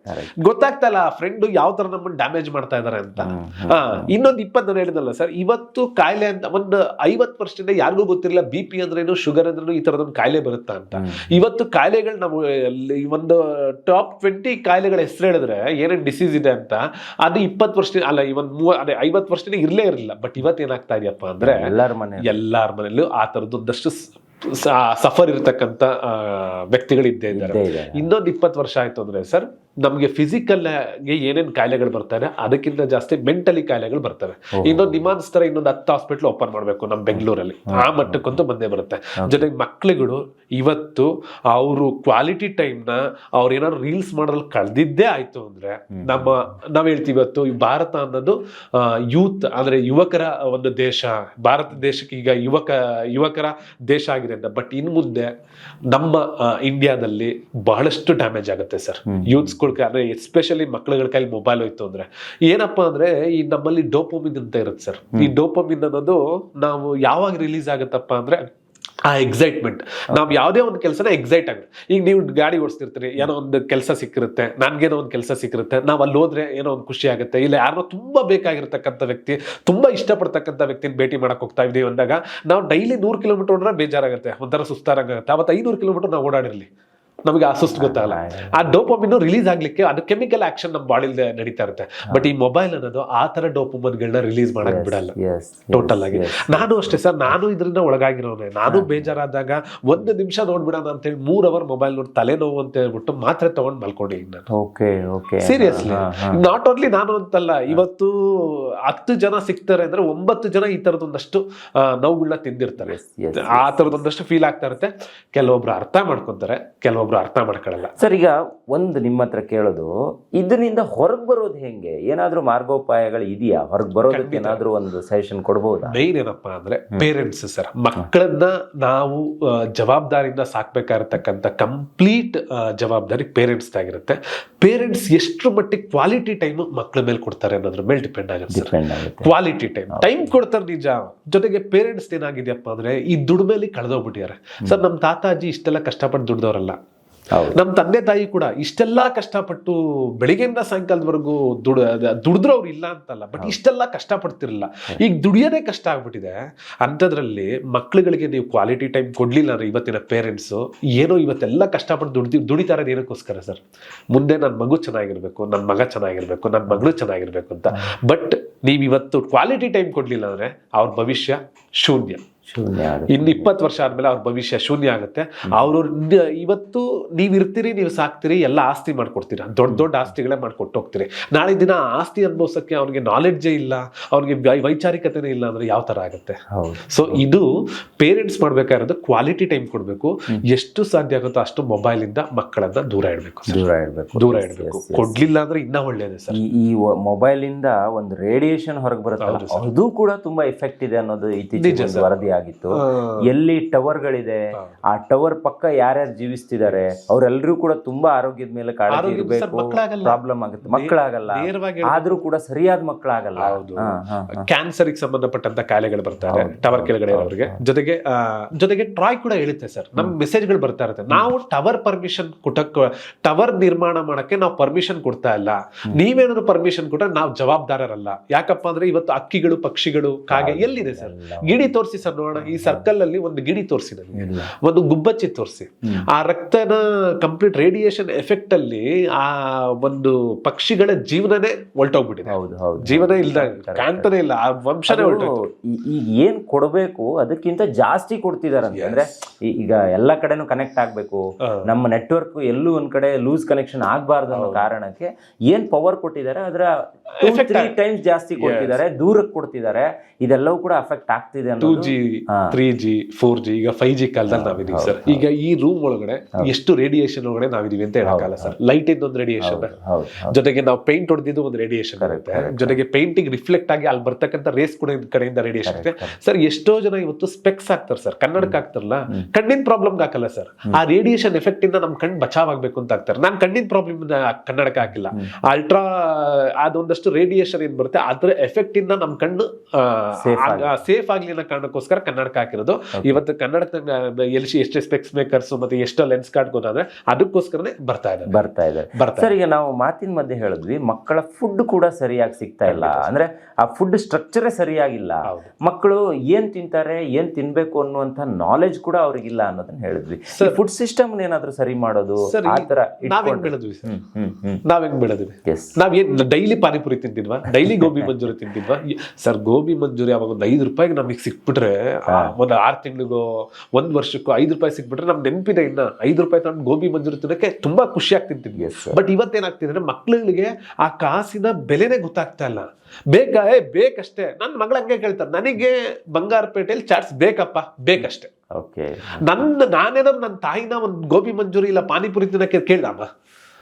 ಗೊತ್ತಾಗ್ತಾ ಇಲ್ಲ ಆ ಫ್ರೆಂಡ್ ಯಾವ ತರ ನಮ್ಮನ್ನು ಡ್ಯಾಮೇಜ್ ಮಾಡ್ತಾ ಇದಾರೆ ಅಂತ. ಇನ್ನೊಂದು 20 ನಾನು ಹೇಳಿದಲ್ಲ ಸರ್, ಇವತ್ತು ಕಾಯಿಲೆ ಅಂತ ಒಂದು 50 ವರ್ಷದಿಂದ ಯಾರಿಗೂ ಗೊತ್ತಿರಲಿಲ್ಲ BP ಅಂದ್ರೇನು, ಶುಗರ್ ಅಂದ್ರೇನು, ಈ ತರದೊಂದು ಕಾಯಿಲೆ ಬರುತ್ತಾ ಅಂತ. ಇವತ್ತು ಕಾಯಿಲೆಗಳು ನಾವು ಒಂದು ಟಾಪ್ 20 ಕಾಯಿಲೆಗಳ ಹೆಸರು ಹೇಳಿದ್ರೆ ಏನೇನು ಡಿಸೀಸ್ ಇದೆ ಅಂತ, ಅದು 20 ವರ್ಷ ಅಲ್ಲ, ಅದೇ 50 ವರ್ಷದಿಂದ ಇರ್ಲೇ ಇರಲಿಲ್ಲ. ಬಟ್ ಇವತ್ತು ಏನಾಗ್ತಾ ಇದೆಯಪ್ಪ ಅಂದ್ರೆ ಎಲ್ಲಾರ ಮನೆಯಲ್ಲೂ ಆ ತರದ್ದು ಒಂದಷ್ಟು ಸಫರ್ ಇರತಕ್ಕಂತ ವ್ಯಕ್ತಿಗಳು ಇದ್ದೇ ಇದ್ದಾರೆ. ಇನ್ನೊಂದು 20 ವರ್ಷ ಆಯ್ತು ಅಂದ್ರೆ ಸರ್, ನಮ್ಗೆ ಫಿಸಿಕಲ್ ಆಗಿ ಏನೇನ್ ಕಾಯಿಲೆಗಳು ಬರ್ತಾರೆ ಅದಕ್ಕಿಂತ ಜಾಸ್ತಿ ಮೆಂಟಲಿ ಕಾಯಿಲೆಗಳು ಬರ್ತವೆ. ಇನ್ನೊಂದು ನಿಮಾನ್ಸ್ ತರ ಇನ್ನೊಂದು 10 ಹಾಸ್ಪಿಟಲ್ ಓಪನ್ ಮಾಡ್ಬೇಕು ನಮ್ಮ ಬೆಂಗಳೂರಲ್ಲಿ, ಆ ಮಟ್ಟಕ್ಕಂತೂ ಬಂದೇ ಬರುತ್ತೆ. ಜೊತೆಗೆ ಮಕ್ಳುಗಳು ಇವತ್ತು ಅವರು ಕ್ವಾಲಿಟಿ ಟೈಮ್ನ ಅವ್ರು ಏನಾದ್ರು ರೀಲ್ಸ್ ಮಾಡೋದ್ರಲ್ಲಿ ಕಳೆದಿದ್ದೇ ಆಯ್ತು ಅಂದ್ರೆ, ನಾವ್ ಹೇಳ್ತೀವಿ ಇವತ್ತು ಭಾರತ ಅನ್ನೋದು ಯೂತ್ ಅಂದ್ರೆ ಯುವಕರ ಒಂದು ದೇಶ. ಭಾರತ ದೇಶಕ್ಕೆ ಈಗ ಯುವಕರ ದೇಶ ಆಗಿದೆ ಅಂತ. ಬಟ್ ಇನ್ ಮುಂದೆ ನಮ್ಮ ಇಂಡಿಯಾದಲ್ಲಿ ಬಹಳಷ್ಟು ಡ್ಯಾಮೇಜ್ ಆಗುತ್ತೆ ಸರ್ ಯೂತ್ಸ್. ಅಂದ್ರೆ ಎಸ್ಪೆಷಲಿ ಮಕ್ಕಳುಗಳ ಕೈಲಿ ಮೊಬೈಲ್ ಹೋಯ್ತು ಅಂದ್ರೆ ಏನಪ್ಪಾ ಅಂದ್ರೆ, ಈ ನಮ್ಮಲ್ಲಿ ಡೋಪಮಿನ್ ಅಂತ ಇರುತ್ತೆ ಸರ್. ಈ ಡೋಪಮಿನ್ ಅನ್ನೋದು ನಾವು ಯಾವಾಗ ರಿಲೀಸ್ ಆಗುತ್ತಪ್ಪ ಅಂದ್ರೆ ಆ ಎಕ್ಸೈಟ್ಮೆಂಟ್. ನಾವು ಯಾವುದೇ ಒಂದು ಕೆಲಸನ ಎಕ್ಸೈಟ್ ಆಗುತ್ತೆ. ಈಗ ನೀವು ಗಾಡಿ ಓಡಿಸ್ತಿರ್ತೀರಿ, ಏನೋ ಒಂದು ಕೆಲಸ ಸಿಕ್ಕಿರುತ್ತೆ, ನನ್ಗೇನೋ ಒಂದು ಕೆಲಸ ಸಿಕ್ಕಿರುತ್ತೆ, ನಾವು ಅಲ್ಲಿ ಹೋದ್ರೆ ಏನೋ ಒಂದು ಖುಷಿ ಆಗುತ್ತೆ. ಇಲ್ಲ ಯಾರೋ ತುಂಬಾ ಬೇಕಾಗಿರ್ತಕ್ಕಂಥ ವ್ಯಕ್ತಿ, ತುಂಬಾ ಇಷ್ಟಪಡ್ತಕ್ಕಂಥ ವ್ಯಕ್ತಿನ ಭೇಟಿ ಮಾಡಕ್ ಹೋಗ್ತಾ ಇದೀವಿ ಅಂದಾಗ ನಾವು ಡೈಲಿ 100 ಕಿಲೋಮೀಟರ್ ಓಡಿದ್ರೆ ಬೇಜಾರಾಗುತ್ತೆ, ಒಂಥರ ಸುಸ್ತಾರಾಗುತ್ತೆ. ಅವತ್ತು 500 ಕಿಲೋಮೀಟರ್ ನಾವು ಓಡಾಡಿರ್ಲಿ, ನಮಗೆ ಆ ಸುಸ್ತು ಗೊತ್ತಾಗಲ್ಲ. ಆ ಡೋಪಮಿನ್ ರಿಲೀಸ್ ಆಗ್ಲಿಕ್ಕೆ ಅದು ಕೆಮಿಕಲ್ ಆಕ್ಷನ್ ನಮ್ಮ ಬಾಡಿಲಿ ನಡೀತಾ ಇರುತ್ತೆ. ಬಟ್ ಈ ಮೊಬೈಲ್ ಅನ್ನೋದು ಆ ತರ ಡೋಪಮಿನ್ಗಳನ್ನ ರಿಲೀಸ್ ಮಾಡಕ್ ಬಿಡಲ್ಲ ಟೋಟಲ್ ಆಗಿ. ನಾನು ಅಷ್ಟೇ ಸರ್, ನಾನು ಇದರಿಂದ ಒಳಗಾಗಿರೋನೆ. ನಾನು ಬೇಜಾರಾದಾಗ 1 ನಿಮಿಷ ನೋಡ್ಬಿಡೋಣ ಅಂತ ಹೇಳಿ 3 ಅವರ್ ಮೊಬೈಲ್ ನೋಡಿ ತಲೆನೋವು ಅಂತ ಹೇಳ್ಬಿಟ್ಟು ಮಾತ್ರೆ ತಗೊಂಡ್ ಮಲ್ಕೊಂಡಿದ್ದೀನಿ ನಾನು. ಸೀರಿಯಸ್ಲಿ, ನಾಟ್ ಓನ್ಲಿ ನಾನು ಅಂತಲ್ಲ, ಇವತ್ತು 10 ಜನ ಸಿಗ್ತಾರೆ ಅಂದ್ರೆ 9 ಜನ ಈ ತರದೊಂದಷ್ಟು ನೋವುಗಳನ್ನ ತಿಂದಿರ್ತಾರೆ. ಆ ತರದೊಂದಷ್ಟು ಫೀಲ್ ಆಗ್ತಾ ಇರುತ್ತೆ. ಕೆಲವೊಬ್ರು ಅರ್ಥ ಮಾಡ್ಕೊಂತಾರೆ, ಕೆಲವೊಬ್ರು ಅರ್ಥ ಮಾಡ್ಕೊಳ್ಳಲ್ಲ. ಸರ್, ಈಗ ಒಂದು ನಿಮ್ಮ ಹತ್ರ ಕೇಳೋದು, ಇದರಿಂದ ಹೊರಗೆ ಬರೋದು ಹೆಂಗೆ? ಏನಾದ್ರೂ ಮಾರ್ಗೋಪಾಯಗಳು ಇದೆಯಾ? ಹೊರಗೆ ಬರೋದಕ್ಕೆ ಏನಾದ್ರೂ ಒಂದು ಸಜೆಷನ್ ಕೊಡ್ಬೋದಾ? ಮೇನ್ ಏನಪ್ಪಾ ಅಂದ್ರೆ ಪೇರೆಂಟ್ಸ್ ಸರ್, ಮಕ್ಕಳನ್ನ ನಾವು ಜವಾಬ್ದಾರಿಯಿಂದ ಸಾಕ್ಬೇಕಾಗಿರ್ತಕ್ಕಂಥ ಕಂಪ್ಲೀಟ್ ಜವಾಬ್ದಾರಿ ಪೇರೆಂಟ್ಸ್ ಆಗಿರುತ್ತೆ. ಪೇರೆಂಟ್ಸ್ ಎಷ್ಟು ಮಟ್ಟಿಗೆ ಕ್ವಾಲಿಟಿ ಟೈಮ್ ಮಕ್ಕಳ ಮೇಲೆ ಕೊಡ್ತಾರೆ ಅನ್ನೋದ್ರ ಮೇಲೆ ಡಿಪೆಂಡ್ ಆಗುತ್ತೆ. ಕ್ವಾಲಿಟಿ ಟೈಮ್ ಕೊಡ್ತಾರೆ ನಿಜ. ಜೊತೆಗೆ ಪೇರೆಂಟ್ಸ್ ಏನಾಗಿದೆಯಪ್ಪ ಅಂದ್ರೆ ಈ ದುಡ್ಮೇಲೆ ಕಳೆದೋಗ್ಬಿಟ್ಟಿದ್ದಾರೆ ಸರ್. ನಮ್ಮ ತಾತ ಅಜ್ಜಿ ಇಷ್ಟೆಲ್ಲ ಕಷ್ಟಪಟ್ಟು ದುಡ್ದವರಲ್ಲ. ನಮ್ಮ ತಂದೆ ತಾಯಿ ಕೂಡ ಇಷ್ಟೆಲ್ಲಾ ಕಷ್ಟಪಟ್ಟು ಬೆಳಿಗ್ಗೆಯಿಂದ ಸಾಯಂಕಾಲದವರೆಗೂ ದುಡಿದ್ರು ಅವ್ರು ಇಲ್ಲ ಅಂತಲ್ಲ, ಬಟ್ ಇಷ್ಟೆಲ್ಲ ಕಷ್ಟಪಡ್ತಿರಲಿಲ್ಲ. ಈಗ ದುಡಿಯೋದೇ ಕಷ್ಟ ಆಗ್ಬಿಟ್ಟಿದೆ. ಅಂಥದ್ರಲ್ಲಿ ಮಕ್ಳುಗಳಿಗೆ ನೀವು ಕ್ವಾಲಿಟಿ ಟೈಮ್ ಕೊಡ್ಲಿಲ್ಲ ಅಂದ್ರೆ ಇವತ್ತಿನ ಪೇರೆಂಟ್ಸ್ ಏನೋ ಇವತ್ತೆಲ್ಲ ಕಷ್ಟಪಟ್ಟು ದುಡಿತಾ ಇರೋದು ಏನಕ್ಕೋಸ್ಕರ ಸರ್? ಮುಂದೆ ನನ್ನ ಮಗು ಚೆನ್ನಾಗಿರ್ಬೇಕು, ನನ್ನ ಮಗ ಚೆನ್ನಾಗಿರ್ಬೇಕು, ನನ್ನ ಮಗಳು ಚೆನ್ನಾಗಿರ್ಬೇಕು ಅಂತ. ಬಟ್ ನೀವು ಇವತ್ತು ಕ್ವಾಲಿಟಿ ಟೈಮ್ ಕೊಡ್ಲಿಲ್ಲ ಅಂದ್ರೆ ಅವ್ರ ಭವಿಷ್ಯ ಶೂನ್ಯ. ಶೂನ್ಯ ಇನ್ನು 20 ವರ್ಷ ಆದ್ಮೇಲೆ ಅವ್ರ ಭವಿಷ್ಯ ಶೂನ್ಯ ಆಗುತ್ತೆ. ಅವರು ಇವತ್ತು ನೀವ್ ಇರ್ತೀರಿ, ನೀವು ಸಾಕ್ತಿರಿ, ಎಲ್ಲ ಆಸ್ತಿ ಮಾಡ್ಕೊಡ್ತೀರಾ, ದೊಡ್ಡ ದೊಡ್ಡ ಆಸ್ತಿಗಳೇ ಮಾಡ್ಕೊಟ್ಟು ಹೋಗ್ತೀರಿ. ನಾಳೆ ದಿನ ಆಸ್ತಿ ಅನುಭವಿಸಕ್ಕೆ ಅವ್ನಿಗೆ ನಾಲೆಡ್ಜೇ ಇಲ್ಲ, ಅವ್ನಿಗೆ ವೈಚಾರಿಕತೆನೇ ಇಲ್ಲ ಅಂದ್ರೆ ಯಾವ ತರ ಆಗುತ್ತೆ? ಸೊ ಇದು ಪೇರೆಂಟ್ಸ್ ಮಾಡ್ಬೇಕಾಗಿರೋದು ಕ್ವಾಲಿಟಿ ಟೈಮ್ ಕೊಡ್ಬೇಕು. ಎಷ್ಟು ಸಾಧ್ಯ ಆಗುತ್ತೋ ಅಷ್ಟು ಮೊಬೈಲ್ ಇಂದ ಮಕ್ಕಳನ್ನ ದೂರ ಇಡಬೇಕು. ಕೊಡ್ಲಿಲ್ಲ ಅಂದ್ರೆ ಇನ್ನ ಒಳ್ಳೇದೇ ಸರ್. ಈ ಮೊಬೈಲ್ ಇಂದ ಒಂದು ರೇಡಿಯೇಷನ್ ಹೊರಗೆ ಬರುತ್ತೆ, ಅದು ಕೂಡ ತುಂಬಾ ಎಫೆಕ್ಟ್ ಇದೆ ಅನ್ನೋದು ಇತ್ತೀಚೆಗೆ ವರದಿ ಆಗಿತ್ತು. ಎಲ್ಲಿ ಟವರ್ಗಳಿದೆ ಆ ಟವರ್ ಪಕ್ಕ ಯಾರ್ಯಾರು ಜೀವಿಸ್ತಿದ್ದಾರೆ ಅವರೆಲ್ಲರೂ ಕೂಡ ತುಂಬಾ ಆರೋಗ್ಯದ ಮೇಲೆ ಕಾಳಜಿ ಇರಬೇಕು. ಪ್ರಾಬ್ಲಮ್ ಆಗುತ್ತೆ, ಮಕ್ಕಳಾಗಲ್ಲ, ಆದ್ರೂ ಕೂಡ ಸರಿಯಾದ ಮಕ್ಕಳಾಗಲ್ಲ. ಕ್ಯಾನ್ಸರ್ ಸಂಬಂಧಪಟ್ಟಂತ ಕಾಯಿಲೆಗಳು ಬರ್ತಾರೆ ಟವರ್ ಕೆಳಗಡೆ ಅವರಿಗೆ. ಜೊತೆಗೆ ಟ್ರಾಯ್ ಕೂಡ ಹೇಳುತ್ತೆ ಸರ್, ನಮ್ ಮೆಸೇಜ್ಗಳು ಬರ್ತಾ ಇರುತ್ತೆ, ನಾವು ಟವರ್ ಪರ್ಮಿಷನ್ ಟವರ್ ನಿರ್ಮಾಣ ಮಾಡಕ್ಕೆ ನಾವು ಪರ್ಮಿಷನ್ ಕೊಡ್ತಾ ಇಲ್ಲ, ನೀವೇನಾದ್ರು ಪರ್ಮಿಷನ್ ಕೊಟ್ರೆ ನಾವು ಜವಾಬ್ದಾರರಲ್ಲ. ಯಾಕಪ್ಪ ಅಂದ್ರೆ ಇವತ್ತು ಅಕ್ಕಿಗಳು, ಪಕ್ಷಿಗಳು, ಕಾಗೆ ಎಲ್ಲಿದೆ ಸರ್? ಗಿಡಿ ತೋರಿಸಿ ಸರ್ ನೋಡೋಣ. ಈ ಸರ್ಕಲ್ ಅಲ್ಲಿ ಒಂದು ಗಿಡಿ ತೋರಿಸಿ, ಒಂದು ಗುಬ್ಬಚ್ಚಿ ತೋರಿಸಿ. ಆ ರಕ್ತನ ಕಂಪ್ಲೀಟ್ ರೇಡಿಯೇಷನ್ ಎಫೆಕ್ಟ್ ಅಲ್ಲಿ ಆ ಒಂದು ಪಕ್ಷಿಗಳ ಜೀವನನೇ ಹೊಲ್ಟೋಗ್ಬಿಟ್ಟಿದೆ. ಜೀವನ ಇಲ್ಲ, ಕಾಣ್ತಾನೆ ಇಲ್ಲ, ಆ ವಂಶನೇ ಹೊಲ್ಟೋಯ್ತು. ಈಗ ಏನ್ ಕೊಡ್ಬೇಕು ಅದಕ್ಕಿಂತ ಜಾಸ್ತಿ ಕೊಡ್ತಿದಾರಂತೆ. ಅಂದ್ರೆ ಈಗ ಎಲ್ಲಾ ಕಡೆನೂ ಕನೆಕ್ಟ್ ಆಗ್ಬೇಕು, ನಮ್ಮ ನೆಟ್ವರ್ಕ್ ಎಲ್ಲೂ ಒಂದ್ ಕಡೆ ಲೂಸ್ ಕನೆಕ್ಷನ್ ಆಗ್ಬಾರ್ದು ಅನ್ನೋ ಕಾರಣಕ್ಕೆ ಏನ್ ಪವರ್ ಕೊಟ್ಟಿದ್ದಾರೆ ಅದರ 2-3 ಟೈಮ್ಸ್ ಜಾಸ್ತಿ ಕೊಡ್ತಿದ್ದಾರೆ, ದೂರಕ್ಕೆ ಕೊಡ್ತಿದ್ದಾರೆ. ಇದೆಲ್ಲವೂ ಕೂಡ ಅಫೆಕ್ಟ್ ಆಗ್ತಿದೆ. 2G 3G 4G ಈಗ 5G ಕಾಲದಲ್ಲಿ ನಾವಿದೀವಿ ಸರ್. ಈಗ ಈ ರೂಮ್ ಒಳಗಡೆ ಎಷ್ಟು ರೇಡಿಯೇಷನ್ ಒಳಗಡೆ ನಾವಿದೀವಿ ಅಂತ ಹೇಳಕ್ಕಾಗಲ್ಲ ಸರ್. ಲೈಟ್ ಇಂದ ಒಂದು ರೇಡಿಯೇಷನ್, ಜೊತೆಗೆ ನಾವು ಪೇಂಟ್ ಹೊಡೆದಿದ್ದು ಒಂದು ರೇಡಿಯೇಷನ್ ಇರುತ್ತೆ, ಜೊತೆಗೆ ಪೇಂಟಿಂಗ್ ರಿಫ್ಲೆಕ್ಟ್ ಆಗಿ ಅಲ್ಲಿ ಬರ್ತಕ್ಕಂಥ ರೇಸ್ ಕೂಡ ಕಡೆಯಿಂದ ರೇಡಿಯೇಷನ್ ಇರುತ್ತೆ ಸರ್. ಎಷ್ಟೋ ಜನ ಇವತ್ತು ಸ್ಪೆಕ್ಸ್ ಹಾಕ್ತಾರೆ ಸರ್, ಕನ್ನಡಕ್ಕೆ ಹಾಕ್ತಾರಲ್ಲ, ಕಣ್ಣಿನ ಪ್ರಾಬ್ಲಮ್ ಹಾಕಲ್ಲ ಸರ್. ಆ ರೇಡಿಯೇಷನ್ ಎಫೆಕ್ಟ್ ಇಂದ ನಮ್ ಕಣ್ಣು ಬಚಾವ್ ಆಗ್ಬೇಕು ಅಂತ ಹಾಕ್ತಾರೆ. ನಾನು ಕಣ್ಣಿನ ಪ್ರಾಬ್ಲಮ್ ಕನ್ನಡಕ್ಕೆ ಹಾಕಿಲ್ಲ, ಅಲ್ಟ್ರಾ ಅದೊಂದಷ್ಟು ರೇಡಿಯೇಷನ್ ಏನ್ ಬರುತ್ತೆ ಅದ್ರ ಎಫೆಕ್ಟ್ ಇಂದ ನಮ್ ಕಣ್ಣು ಸೇಫ್ ಆಗ್ಲಿ ಅನ್ನೋ ಕಾರಣಕ್ಕೋಸ್ಕರ ಕನ್ನಡಕ್ಕೆ ಹಾಕಿರೋದು. ಇವತ್ತು ಕನ್ನಡಕ್ಕೆ ಎಷ್ಟೇ ಸ್ಪೆಕ್ಸ್ ಮೇಕರ್ಸ್ ಮತ್ತೆ ಎಷ್ಟೋ ಲೆನ್ಸ್ ಕಾರ್ಡ್ ಗೊತ್ತಾದ್ರೆ ಅದಕ್ಕೋಸ್ಕರನೇ ಬರ್ತಾ ಇದೆ. ಸರ್, ಈಗ ನಾವು ಮಾತಿನ ಮಧ್ಯೆ ಹೇಳಿದ್ವಿ ಮಕ್ಕಳ ಫುಡ್ ಕೂಡ ಸರಿಯಾಗಿ ಸಿಗ್ತಾ ಇಲ್ಲ, ಅಂದ್ರೆ ಆ ಫುಡ್ ಸ್ಟ್ರಕ್ಚರೇ ಸರಿಯಾಗಿಲ್ಲ. ಮಕ್ಕಳು ಏನ್ ತಿಂತಾರೆ, ಏನ್ ತಿನ್ಬೇಕು ಅನ್ನುವಂತ ನಾಲೆಜ್ ಕೂಡ ಅವ್ರಿಗಿಲ್ಲ ಅನ್ನೋದನ್ನ ಹೇಳಿದ್ವಿ. ಫುಡ್ ಸಿಸ್ಟಮ್ ಏನಾದ್ರು ಸರಿ ಮಾಡೋದು ಆತರ ನಾವ್ ಹೆಂಗ್ ಬೆಳೆದ್ವಿ? ನಾವೇನ್ ಡೈಲಿ ಪಾನಿಪುರಿ ತಿಂತಿದ್ವಾ? ಡೈಲಿ ಗೋಬಿ ಮಂಚೂರಿ ತಿಂತಿದ್ವಾ ಸರ್? ಗೋಬಿ ಮಂಚೂರಿ ಅವಾಗ ಒಂದು 5 ರೂಪಾಯಿಗೆ ನಮಗೆ ಸಿಕ್ಬಿಟ್ರೆ, ಒಂದು 6 ತಿಂಗಳಿಗೋ 1 ವರ್ಷಕ್ಕೋ 5 ರೂಪಾಯಿ ಸಿಕ್ಬಿಟ್ರೆ ನಮ್ಗೆ ನೆನಪಿದೆ. ಇನ್ನ 5 ರೂಪಾಯಿ ತಗೊಂಡು ಗೋಬಿ ಮಂಚೂರಿ ತಿನ್ನಕ್ಕೆ ತುಂಬಾ ಖುಷಿಯಾಗಿ ತಿಂತಿದ್ವಿ. ಬಟ್ ಇವತ್ತೇನಾಗ್ತಿದೆ ಅಂದ್ರೆ ಮಕ್ಳುಗಳಿಗೆ ಆ ಕಾಸಿನ ಬೆಲೆನೇ ಗೊತ್ತಾಗ್ತಾ ಇಲ್ಲ. ಬೇಕಷ್ಟೇ. ನನ್ನ ಮಗಳ ಹಂಗೆ ಕೇಳ್ತಾರೆ, ನನಗೆ ಬಂಗಾರಪೇಟೆಯಲ್ಲಿ ಚಾಟ್ಸ್ ಬೇಕಪ್ಪ, ಬೇಕಷ್ಟೇ. ನಾನೇನಾದ್ರು ನನ್ನ ತಾಯಿನ ಒಂದು ಗೋಬಿ ಮಂಚೂರಿ ಇಲ್ಲ ಪಾನಿಪುರಿ ತಿನ್ನಕ್ಕೆ ಕೇಳ್ದಮ್ಮ,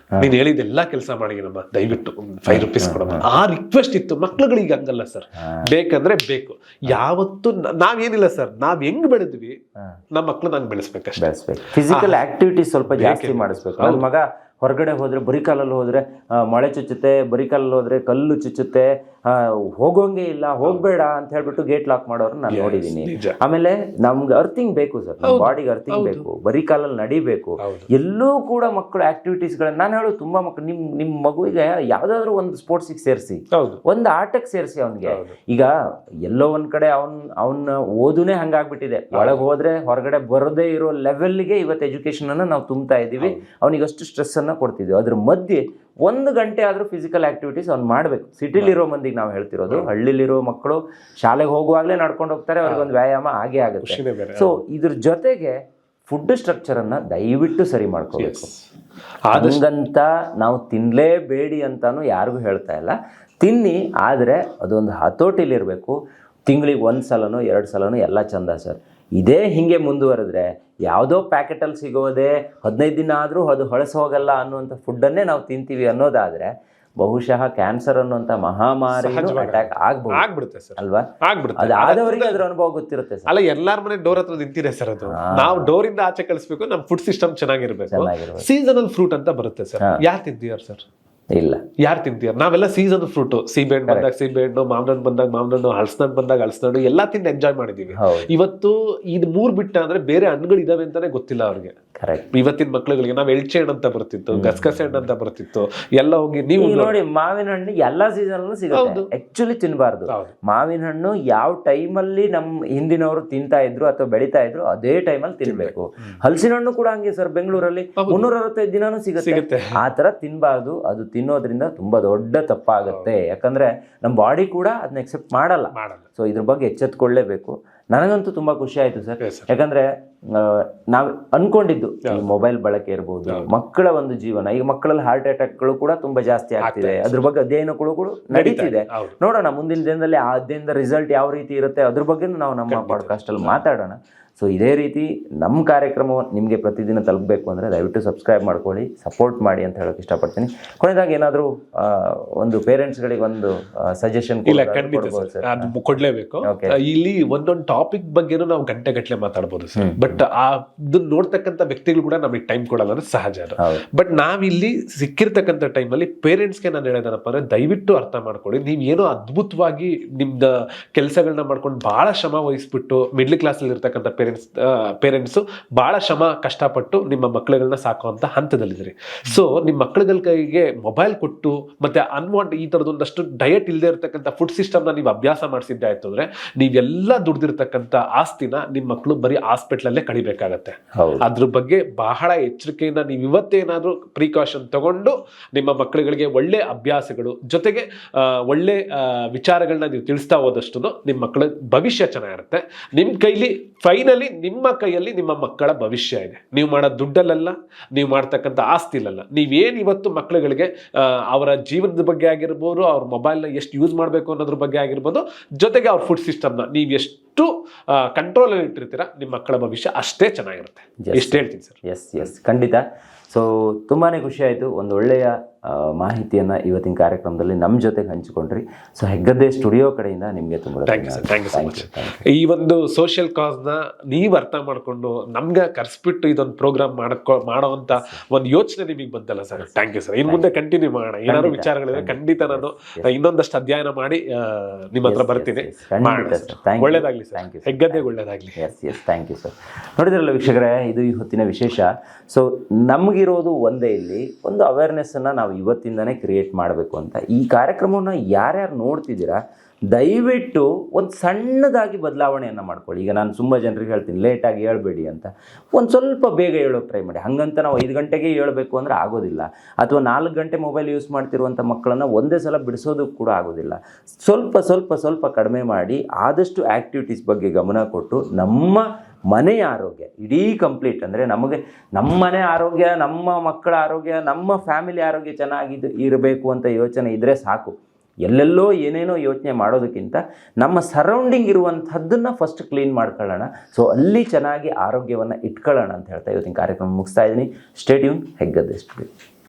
ನೀನ್ ಹೇಳಿದೆಲ್ಲಾ ಕೆಲಸ ಮಾಡಿನಮ್ಮ, ದಯವಿಟ್ಟು 5 ರೂಪೀಸ್ ಕೊಡಮ್ಮ. ಆ ರಿಕ್ವೆಸ್ಟ್ ಇತ್ತು. ಮಕ್ಳುಗಳಿಗೆ ಹಂಗಲ್ಲ ಸರ್, ಬೇಕಂದ್ರೆ ಬೇಕು. ಯಾವತ್ತು ನಾವೇನಿಲ್ಲ ಸರ್, ನಾವ್ ಹೆಂಗ್ ಬೆಳೆದ್ವಿ ನಮ್ಮ ಮಕ್ಳು ನಂಗೆ ಬೆಳೆಸ್ಬೇಕಷ್ಟೇ. ಫಿಸಿಕಲ್ ಆಕ್ಟಿವಿಟಿ ಸ್ವಲ್ಪ ಜಾಸ್ತಿ ಮಾಡಿಸ್ಬೇಕು. ನನ್ನ ಮಗ ಹೊರಗಡೆ ಹೋದ್ರೆ ಬರಿಕಾಲಲ್ಲಿ ಹೋದ್ರೆ ಮಳೆ ಚುಚ್ಚುತ್ತೆ, ಬರಿಕಾಲಲ್ಲಿ ಹೋದ್ರೆ ಕಲ್ಲು ಚುಚ್ಚುತ್ತೆ, ಹೋಗೋಂಗೆ ಇಲ್ಲ, ಹೋಗ್ಬೇಡ ಅಂತ ಹೇಳ್ಬಿಟ್ಟು ಗೇಟ್ ಲಾಕ್ ಮಾಡೋರು ನಾನು ನೋಡಿದೀನಿ. ಆಮೇಲೆ ನಮ್ಗೆ ಅರ್ಥಿಂಗ್ ಬೇಕು ಸರ್, ನಮ್ಮ ಬಾಡಿಗೆ ಅರ್ಥಿಂಗ್ ಬೇಕು, ಬರಿಕಾಲಲ್ಲಿ ನಡಿಬೇಕು. ಎಲ್ಲೂ ಕೂಡ ಮಕ್ಕಳು ಆಕ್ಟಿವಿಟೀಸ್ ಗಳನ್ನ ನಾನು ಹೇಳೋದು, ತುಂಬಾ ಮಕ್ಕಳು ನಿಮ್ ಮಗುವಿಗೆ ಯಾವ್ದಾದ್ರು ಒಂದು ಸ್ಪೋರ್ಟ್ಸ್ ಸೇರಿಸಿ, ಒಂದು ಆಟಕ್ಕೆ ಸೇರಿಸಿ. ಅವನ್ಗೆ ಈಗ ಎಲ್ಲೋ ಒಂದ್ ಕಡೆ ಅವನ ಓದುನೇ ಹಂಗಾಗ್ಬಿಟ್ಟಿದೆ. ಒಳಗೆ ಹೋದ್ರೆ ಹೊರಗಡೆ ಬರದೇ ಇರೋ ಲೆವೆಲ್ಗೆ ಇವತ್ತು ಎಜುಕೇಶನ್ ಅನ್ನ ನಾವು ತುಂಬ್ತಾ ಇದೀವಿ. ಅವನಿಗೆ ಅಷ್ಟು ಸ್ಟ್ರೆಸ್ ಅನ್ನ ಕೊಡ್ತಿದ್ವಿ. ಅದ್ರ ಮಧ್ಯೆ 1 ಗಂಟೆ ಆದ್ರೂ ಫಿಸಿಕಲ್ ಆಕ್ಟಿವಿಟೀಸ್ ಅವ್ನು ಮಾಡ್ಬೇಕು. ಸಿಟಿಲಿರೋ ಮಂದಿಗೆ ನಾವು ಹೇಳ್ತಿರೋದು, ಹಳ್ಳಿಲಿರೋ ಮಕ್ಕಳು ಶಾಲೆಗೆ ಹೋಗುವಾಗ್ಲೇ ನಡ್ಕೊಂಡು ಹೋಗ್ತಾರೆ, ಅವ್ರಿಗೊಂದು ವ್ಯಾಯಾಮ ಆಗೇ ಆಗುತ್ತೆ. ಸೊ ಇದ್ರ ಜೊತೆಗೆ ಫುಡ್ ಸ್ಟ್ರಕ್ಚರ್ ಅನ್ನ ದಯವಿಟ್ಟು ಸರಿ ಮಾಡ್ಕೋಬೇಕು. ಹಂಗಂತ ನಾವು ತಿನ್ಲೇಬೇಡಿ ಅಂತಾನು ಯಾರಿಗೂ ಹೇಳ್ತಾ ಇಲ್ಲ, ತಿನ್ನಿ, ಆದ್ರೆ ಅದೊಂದು ಹತೋಟಿಲಿರ್ಬೇಕು. ತಿಂಗಳಿಗೆ 1 ಸಲನೋ 2 ಸಲನೋ ಎಲ್ಲ ಚಂದ ಸರ್. ಇದೇ ಹಿಂಗೆ ಮುಂದುವರೆದ್ರೆ ಯಾವುದೋ ಪ್ಯಾಕೆಟಲ್ಲಿ ಸಿಗೋದೇ 15 ದಿನ ಆದರೂ ಅದು ಹೊಳಸು ಹೋಗಲ್ಲ ಅನ್ನುವಂಥ ಫುಡ್ಡನ್ನೇ ನಾವು ತಿಂತೀವಿ ಅನ್ನೋದಾದ್ರೆ ಬಹುಶಃ ಕ್ಯಾನ್ಸರ್ ಅನ್ನುವಂಥ ಮಹಾಮಾರಿ ಅಟ್ಯಾಕ್ ಆಗ್ಬಿಡುತ್ತೆ ಸರ್, ಅಲ್ವಾ? ಅದು ಆದವರಿಗೆ ಅದ್ರ ಅನುಭವ ಗೊತ್ತಿರುತ್ತೆ ಸರ್. ಅಲ್ಲ, ಎಲ್ಲಾರ ಮನೆ ಡೋರ್ ಹತ್ರ ನಿಂತಿದೆ ಸರ್. ಅದು ನಾವು ಡೋರ್ ಇಂದ ಆಚೆ ಕಳಿಸ್ಬೇಕು, ನಮ್ಮ ಫುಡ್ ಸಿಸ್ಟಮ್ ಚೆನ್ನಾಗಿರ್ಬೇಕು. ಸೀಸನಲ್ ಫ್ರೂಟ್ ಅಂತ ಬರುತ್ತೆ ಸರ್, ಯಾರು ತಿಂತೀಯಾರ ಸರ್? ಇಲ್ಲ, ಯಾರು ತಿಂತೀರ? ನಾವೆಲ್ಲ ಸೀಸನ್ ಫ್ರೂಟ್, ಸೀಬೆಹಣ್ಣು ಬಂದಾಗ ಸೀಬೆಹಣ್ಣು, ಮಾವಿನಣ್ಣು ಬಂದಾಗ ಮಾವಿನಣ್ಣು, ಹಲಸಿನಣ್ಣು ಬಂದಾಗ ಹಲಸಿನಣ್ಣು ಎಲ್ಲಾ ತಿಂದು ಎಂಜಾಯ್ ಮಾಡಿದೀವಿ. ಇವತ್ತು ಇದು 3 ಬಿಟ್ಟ ಅಂದ್ರೆ ಬೇರೆ ಹಣ್ಣುಗಳು ಇದಾವೆ ಅಂತಾನೆ ಗೊತ್ತಿಲ್ಲ ಅವ್ರಿಗೆ. ಇವತ್ತಿನ ಮಕ್ಳುಗಳಿಗೆ ನಾವ್ ಎಳ್ಚೆ ಹಣ್ಣು ಅಂತ ಬರ್ತಿತ್ತು, ಗಸಗಸೆ ಹಣ್ಣು ಅಂತ ಬರ್ತಿತ್ತು, ಎಲ್ಲ ಹೋಗಿ ನೀವು ನೋಡಿ ಮಾವಿನ ಹಣ್ಣು ಎಲ್ಲಾ ಸೀಸನ್ ಸಿಗುತ್ತೆ. ಆಕ್ಚುಲಿ ತಿನ್ಬಾರ್ದು. ಮಾವಿನ ಹಣ್ಣು ಯಾವ ಟೈಮಲ್ಲಿ ನಮ್ ಹಿಂದಿನವರು ತಿಂತಾ ಇದ್ರು ಅಥವಾ ಬೆಳಿತಾ ಇದ್ರು ಅದೇ ಟೈಮಲ್ಲಿ ತಿನ್ಬೇಕು. ಹಲಸಿನ ಹಣ್ಣು ಕೂಡ ಹಂಗೆ ಸರ್, ಬೆಂಗಳೂರಲ್ಲಿ 365 ದಿನಾನು ಸಿಗುತ್ತೆ. ಆ ತರ ತಿನ್ಬಾರ್ದು. ಅದು ತಿನ್ನೋದ್ರಿಂದ ತುಂಬಾ ದೊಡ್ಡ ತಪ್ಪಾಗುತ್ತೆ. ಯಾಕಂದ್ರೆ ನಮ್ಮ ಬಾಡಿ ಕೂಡ ಅದನ್ನ ಎಕ್ಸೆಪ್ಟ್ ಮಾಡಲ್ಲ. ಸೊ ಇದ್ರ ಬಗ್ಗೆ ಎಚ್ಚೆತ್ಕೊಳ್ಳೇಬೇಕು. ನನಗಂತೂ ತುಂಬಾ ಖುಷಿ ಆಯ್ತು ಸರ್. Yes, sir. ಯಾಕಂದ್ರೆ ನಾವು ಅನ್ಕೊಂಡಿದ್ದು ಈ ಮೊಬೈಲ್ ಬಳಕೆ ಇರ್ಬೋದು, ಮಕ್ಕಳ ಒಂದು ಜೀವನ, ಈಗ ಮಕ್ಕಳಲ್ಲಿ ಹಾರ್ಟ್ ಅಟ್ಯಾಕ್ಗಳು ಕೂಡ ತುಂಬಾ ಜಾಸ್ತಿ ಆಗ್ತಿದೆ, ಅದ್ರ ಬಗ್ಗೆ ಅಧ್ಯಯನಗಳು ಕೂಡ ನಡೀತಿದೆ. ಹೌದು. ನೋಡೋಣ ಮುಂದಿನ ದಿನದಲ್ಲಿ ಆ ಅಧ್ಯಯನದ ರಿಸಲ್ಟ್ ಯಾವ ರೀತಿ ಇರುತ್ತೆ ಅದ್ರ ಬಗ್ಗೆ ನಾವು ನಮ್ಮ ಪಾಡ್ಕಾಸ್ಟ್ ಅಲ್ಲಿ ಮಾತಾಡೋಣ. ಸೊ ಇದೇ ರೀತಿ ನಮ್ಮ ಕಾರ್ಯಕ್ರಮ ನಿಮಗೆ ಪ್ರತಿದಿನ ತಲುಪಬೇಕು ಅಂದರೆ ದಯವಿಟ್ಟು ಸಬ್ಸ್ಕ್ರೈಬ್ ಮಾಡ್ಕೊಳ್ಳಿ, ಸಪೋರ್ಟ್ ಮಾಡಿ ಅಂತ ಹೇಳೋಕೆ ಇಷ್ಟಪಡ್ತೀನಿ. ಕೊನೆಯದಾಗಿ ಏನಾದರೂ ಒಂದು ಪೇರೆಂಟ್ಸ್ಗಳಿಗೆ ಒಂದು ಸಜೆಷನ್ ಇಲ್ಲ, ಖಂಡಿತ ಸರ್, ಅದು ಕೊಡ್ಲೇಬೇಕು. ಇಲ್ಲಿ ಒಂದೊಂದು ಟಾಪಿಕ್ ಬಗ್ಗೆನೂ ನಾವು ಗಂಟೆ ಮಾತಾಡ್ಬೋದು ಸರ್, ಬಟ್ ಅದನ್ನ ನೋಡ್ತಕ್ಕಂಥ ವ್ಯಕ್ತಿಗಳು ಕೂಡ ನಮಗೆ ಟೈಮ್ ಕೊಡಲ್ಲ ಅಂದ್ರೆ ಸಹಜ. ಬಟ್ ನಾವಿಲ್ಲಿ ಸಿಕ್ಕಿರ್ತಕ್ಕಂಥ ಟೈಮಲ್ಲಿ ಪೇರೆಂಟ್ಸ್ಗೆ ನಾನು ಹೇಳೋದನಪ್ಪ ಅಂದ್ರೆ ದಯವಿಟ್ಟು ಅರ್ಥ ಮಾಡ್ಕೊಳ್ಳಿ, ನೀವು ಏನೋ ಅದ್ಭುತವಾಗಿ ನಿಮ್ದ ಕೆಲಸಗಳನ್ನ ಮಾಡ್ಕೊಂಡು ಬಹಳ ಶ್ರಮ ವಹಿಸ್ಬಿಟ್ಟು ಮಿಡ್ಲ್ ಕ್ಲಾಸ್ ಅಲ್ಲಿ ಇರ್ತಕ್ಕಂಥ ಪೇರೆಂಟ್ಸು ಬಹಳ ಶ್ರಮ ಕಷ್ಟಪಟ್ಟು ನಿಮ್ಮ ಮಕ್ಕಳುಗಳನ್ನ ಸಾಕುವಂತ ಹಂತದಲ್ಲಿದ್ರಿ. ಸೊ ನಿಮ್ಮ ಮಕ್ಕಳುಗಳ ಕೈಗೆ ಮೊಬೈಲ್ ಕೊಟ್ಟು ಮತ್ತೆ ಅನ್ವಾಂಟ್ ಈ ತರದೊಂದಷ್ಟು ಡಯಟ್ ಇಲ್ಲದೆ ಇರತಕ್ಕಂಥ ಫುಡ್ ಸಿಸ್ಟಮ್ ನ ನೀವು ಅಭ್ಯಾಸ ಮಾಡಿಸಿದ್ದೆ ಆಯ್ತು ಅಂದ್ರೆ ನೀವೆಲ್ಲ ದುಡ್ದಿರ್ತಕ್ಕಂಥ ಆಸ್ತಿನ ನಿಮ್ಮ ಮಕ್ಕಳು ಬರೀ ಹಾಸ್ಪಿಟಲ್ ಅಲ್ಲೇ ಕಳಿಬೇಕಾಗತ್ತೆ. ಅದ್ರ ಬಗ್ಗೆ ಬಹಳ ಎಚ್ಚರಿಕೆಯಿಂದ ನೀವು ಇವತ್ತೇನಾದ್ರೂ ಪ್ರಿಕಾಷನ್ ತಗೊಂಡು ನಿಮ್ಮ ಮಕ್ಕಳುಗಳಿಗೆ ಒಳ್ಳೆ ಅಭ್ಯಾಸಗಳು ಜೊತೆಗೆ ಒಳ್ಳೆ ವಿಚಾರಗಳನ್ನ ನೀವು ತಿಳಿಸ್ತಾ ಹೋದಷ್ಟು ನಿಮ್ಮ ಮಕ್ಕಳ ಭವಿಷ್ಯ ಚೆನ್ನಾಗಿರುತ್ತೆ. ನಿಮ್ ಕೈಲಿ ಫೈನಲಿ ನಿಮ್ಮ ಕೈಯಲ್ಲಿ ನಿಮ್ಮ ಮಕ್ಕಳ ಭವಿಷ್ಯ ಇದೆ. ನೀವು ಮಾಡೋ ದುಡ್ಡಲ್ಲ, ನೀವು ಮಾಡ್ತಕ್ಕಂಥ ಆಸ್ತಿಲಲ್ಲ. ನೀವೇನು ಇವತ್ತು ಮಕ್ಕಳುಗಳಿಗೆ ಅವರ ಜೀವನದ ಬಗ್ಗೆ ಆಗಿರ್ಬೋದು, ಅವ್ರ ಮೊಬೈಲ್ನ ಎಷ್ಟು ಯೂಸ್ ಮಾಡಬೇಕು ಅನ್ನೋದ್ರ ಬಗ್ಗೆ ಆಗಿರ್ಬೋದು, ಜೊತೆಗೆ ಅವ್ರ ಫುಡ್ ಸಿಸ್ಟಮ್ನ ನೀವು ಎಷ್ಟು ಕಂಟ್ರೋಲಲ್ಲಿ ಇಟ್ಟಿರ್ತೀರ ನಿಮ್ಮ ಮಕ್ಕಳ ಭವಿಷ್ಯ ಅಷ್ಟೇ ಚೆನ್ನಾಗಿರುತ್ತೆ. ಎಷ್ಟು ಹೇಳ್ತೀನಿ ಸರ್. ಎಸ್ ಖಂಡಿತ. ಸೊ ತುಂಬಾ ಖುಷಿ ಆಯಿತು, ಒಂದು ಒಳ್ಳೆಯ ಮಾಹಿತಿಯನ್ನು ಇವತ್ತಿನ ಕಾರ್ಯಕ್ರಮದಲ್ಲಿ ನಮ್ಮ ಜೊತೆಗೆ ಹಂಚಿಕೊಂಡ್ರಿ. ಸೊ ಹೆಗ್ಗದ್ದೆ ಸ್ಟುಡಿಯೋ ಕಡೆಯಿಂದ ನಿಮಗೆ ತುಂಬ ಥ್ಯಾಂಕ್ ಯು ಸೊ ಮಚ್. ಈ ಒಂದು ಸೋಷಿಯಲ್ ಕಾಸ್ನ ನೀವು ಅರ್ಥ ಮಾಡಿಕೊಂಡು ನಮ್ಗೆ ಕರೆಸ್ಬಿಟ್ಟು ಇದೊಂದು ಪ್ರೋಗ್ರಾಮ್ ಮಾಡೋವಂಥ ಒಂದು ಯೋಚನೆ ನಿಮಗೆ ಬಂತಲ್ಲ ಸರ್, ಥ್ಯಾಂಕ್ ಯು ಸರ್. ಇನ್ನು ಮುಂದೆ ಕಂಟಿನ್ಯೂ ಮಾಡೋಣ. ಏನಾದ್ರು ವಿಚಾರಗಳಿದ್ರೆ ಖಂಡಿತ ನಾನು ಇನ್ನೊಂದಷ್ಟು ಅಧ್ಯಯನ ಮಾಡಿ ನಿಮ್ಮ ಹತ್ರ ಬರ್ತೀನಿ. ಒಳ್ಳೇದಾಗ್ಲಿ ಸರ್, ಹೆಗ್ಗದ್ದೆಗೆ ಒಳ್ಳೇದಾಗ್ಲಿ. Yes thank you sir. ನೋಡಿದ್ರಲ್ಲ ವೀಕ್ಷಕರೇ, ಇದು ಈ ಹೊತ್ತಿನ ವಿಶೇಷ. ಸೊ ನಮಗಿರೋದು ಒಂದೇ, ಇಲ್ಲಿ ಒಂದು ಅವೇರ್ನೆಸ್ಸನ್ನು ನಾವು ಇವತ್ತಿಂದನೇ ಕ್ರಿಯೇಟ್ ಮಾಡಬೇಕು ಅಂತ. ಈ ಕಾರ್ಯಕ್ರಮವನ್ನು ಯಾರ್ಯಾರು ನೋಡ್ತಿದ್ದೀರಾ ದಯವಿಟ್ಟು ಒಂದು ಸಣ್ಣದಾಗಿ ಬದಲಾವಣೆಯನ್ನು ಮಾಡ್ಕೊಳ್ಳಿ. ಈಗ ನಾನು ತುಂಬ ಜನರಿಗೆ ಹೇಳ್ತೀನಿ ಲೇಟಾಗಿ ಹೇಳ್ಬೇಡಿ ಅಂತ, ಒಂದು ಸ್ವಲ್ಪ ಬೇಗ ಹೇಳೋಕೆ ಟ್ರೈ ಮಾಡಿ. ಹಾಗಂತ ನಾವು 5 ಗಂಟೆಗೆ ಹೇಳಬೇಕು ಅಂದರೆ ಆಗೋದಿಲ್ಲ, ಅಥವಾ 4 ಗಂಟೆ ಮೊಬೈಲ್ ಯೂಸ್ ಮಾಡ್ತಿರುವಂಥ ಮಕ್ಕಳನ್ನು ಒಂದೇ ಸಲ ಬಿಡಿಸೋದಕ್ಕೆ ಕೂಡ ಆಗೋದಿಲ್ಲ. ಸ್ವಲ್ಪ ಕಡಿಮೆ ಮಾಡಿ ಆದಷ್ಟು ಆ್ಯಕ್ಟಿವಿಟೀಸ್ ಬಗ್ಗೆ ಗಮನ ಕೊಟ್ಟು ನಮ್ಮ ಮನೆಯ ಆರೋಗ್ಯ ಇಡೀ ಕಂಪ್ಲೀಟ್ ಅಂದರೆ ನಮಗೆ ನಮ್ಮ ಮನೆ ಆರೋಗ್ಯ, ನಮ್ಮ ಮಕ್ಕಳ ಆರೋಗ್ಯ, ನಮ್ಮ ಫ್ಯಾಮಿಲಿ ಆರೋಗ್ಯ ಇರಬೇಕು ಅಂತ ಯೋಚನೆ ಇದ್ದರೆ ಸಾಕು. ಎಲ್ಲೆಲ್ಲೋ ಏನೇನೋ ಯೋಚನೆ ಮಾಡೋದಕ್ಕಿಂತ ನಮ್ಮ ಸರೌಂಡಿಂಗ್ ಇರುವಂಥದ್ದನ್ನು ಫಸ್ಟ್ ಕ್ಲೀನ್ ಮಾಡ್ಕೊಳ್ಳೋಣ. ಸೊ ಅಲ್ಲಿ ಚೆನ್ನಾಗಿ ಆರೋಗ್ಯವನ್ನು ಇಟ್ಕೊಳ್ಳೋಣ ಅಂತ ಹೇಳ್ತಾ ಇವತ್ತಿನ ಕಾರ್ಯಕ್ರಮ ಮುಗಿಸ್ತಾ ಇದ್ದೀನಿ. Stay tune, Heggadde studio.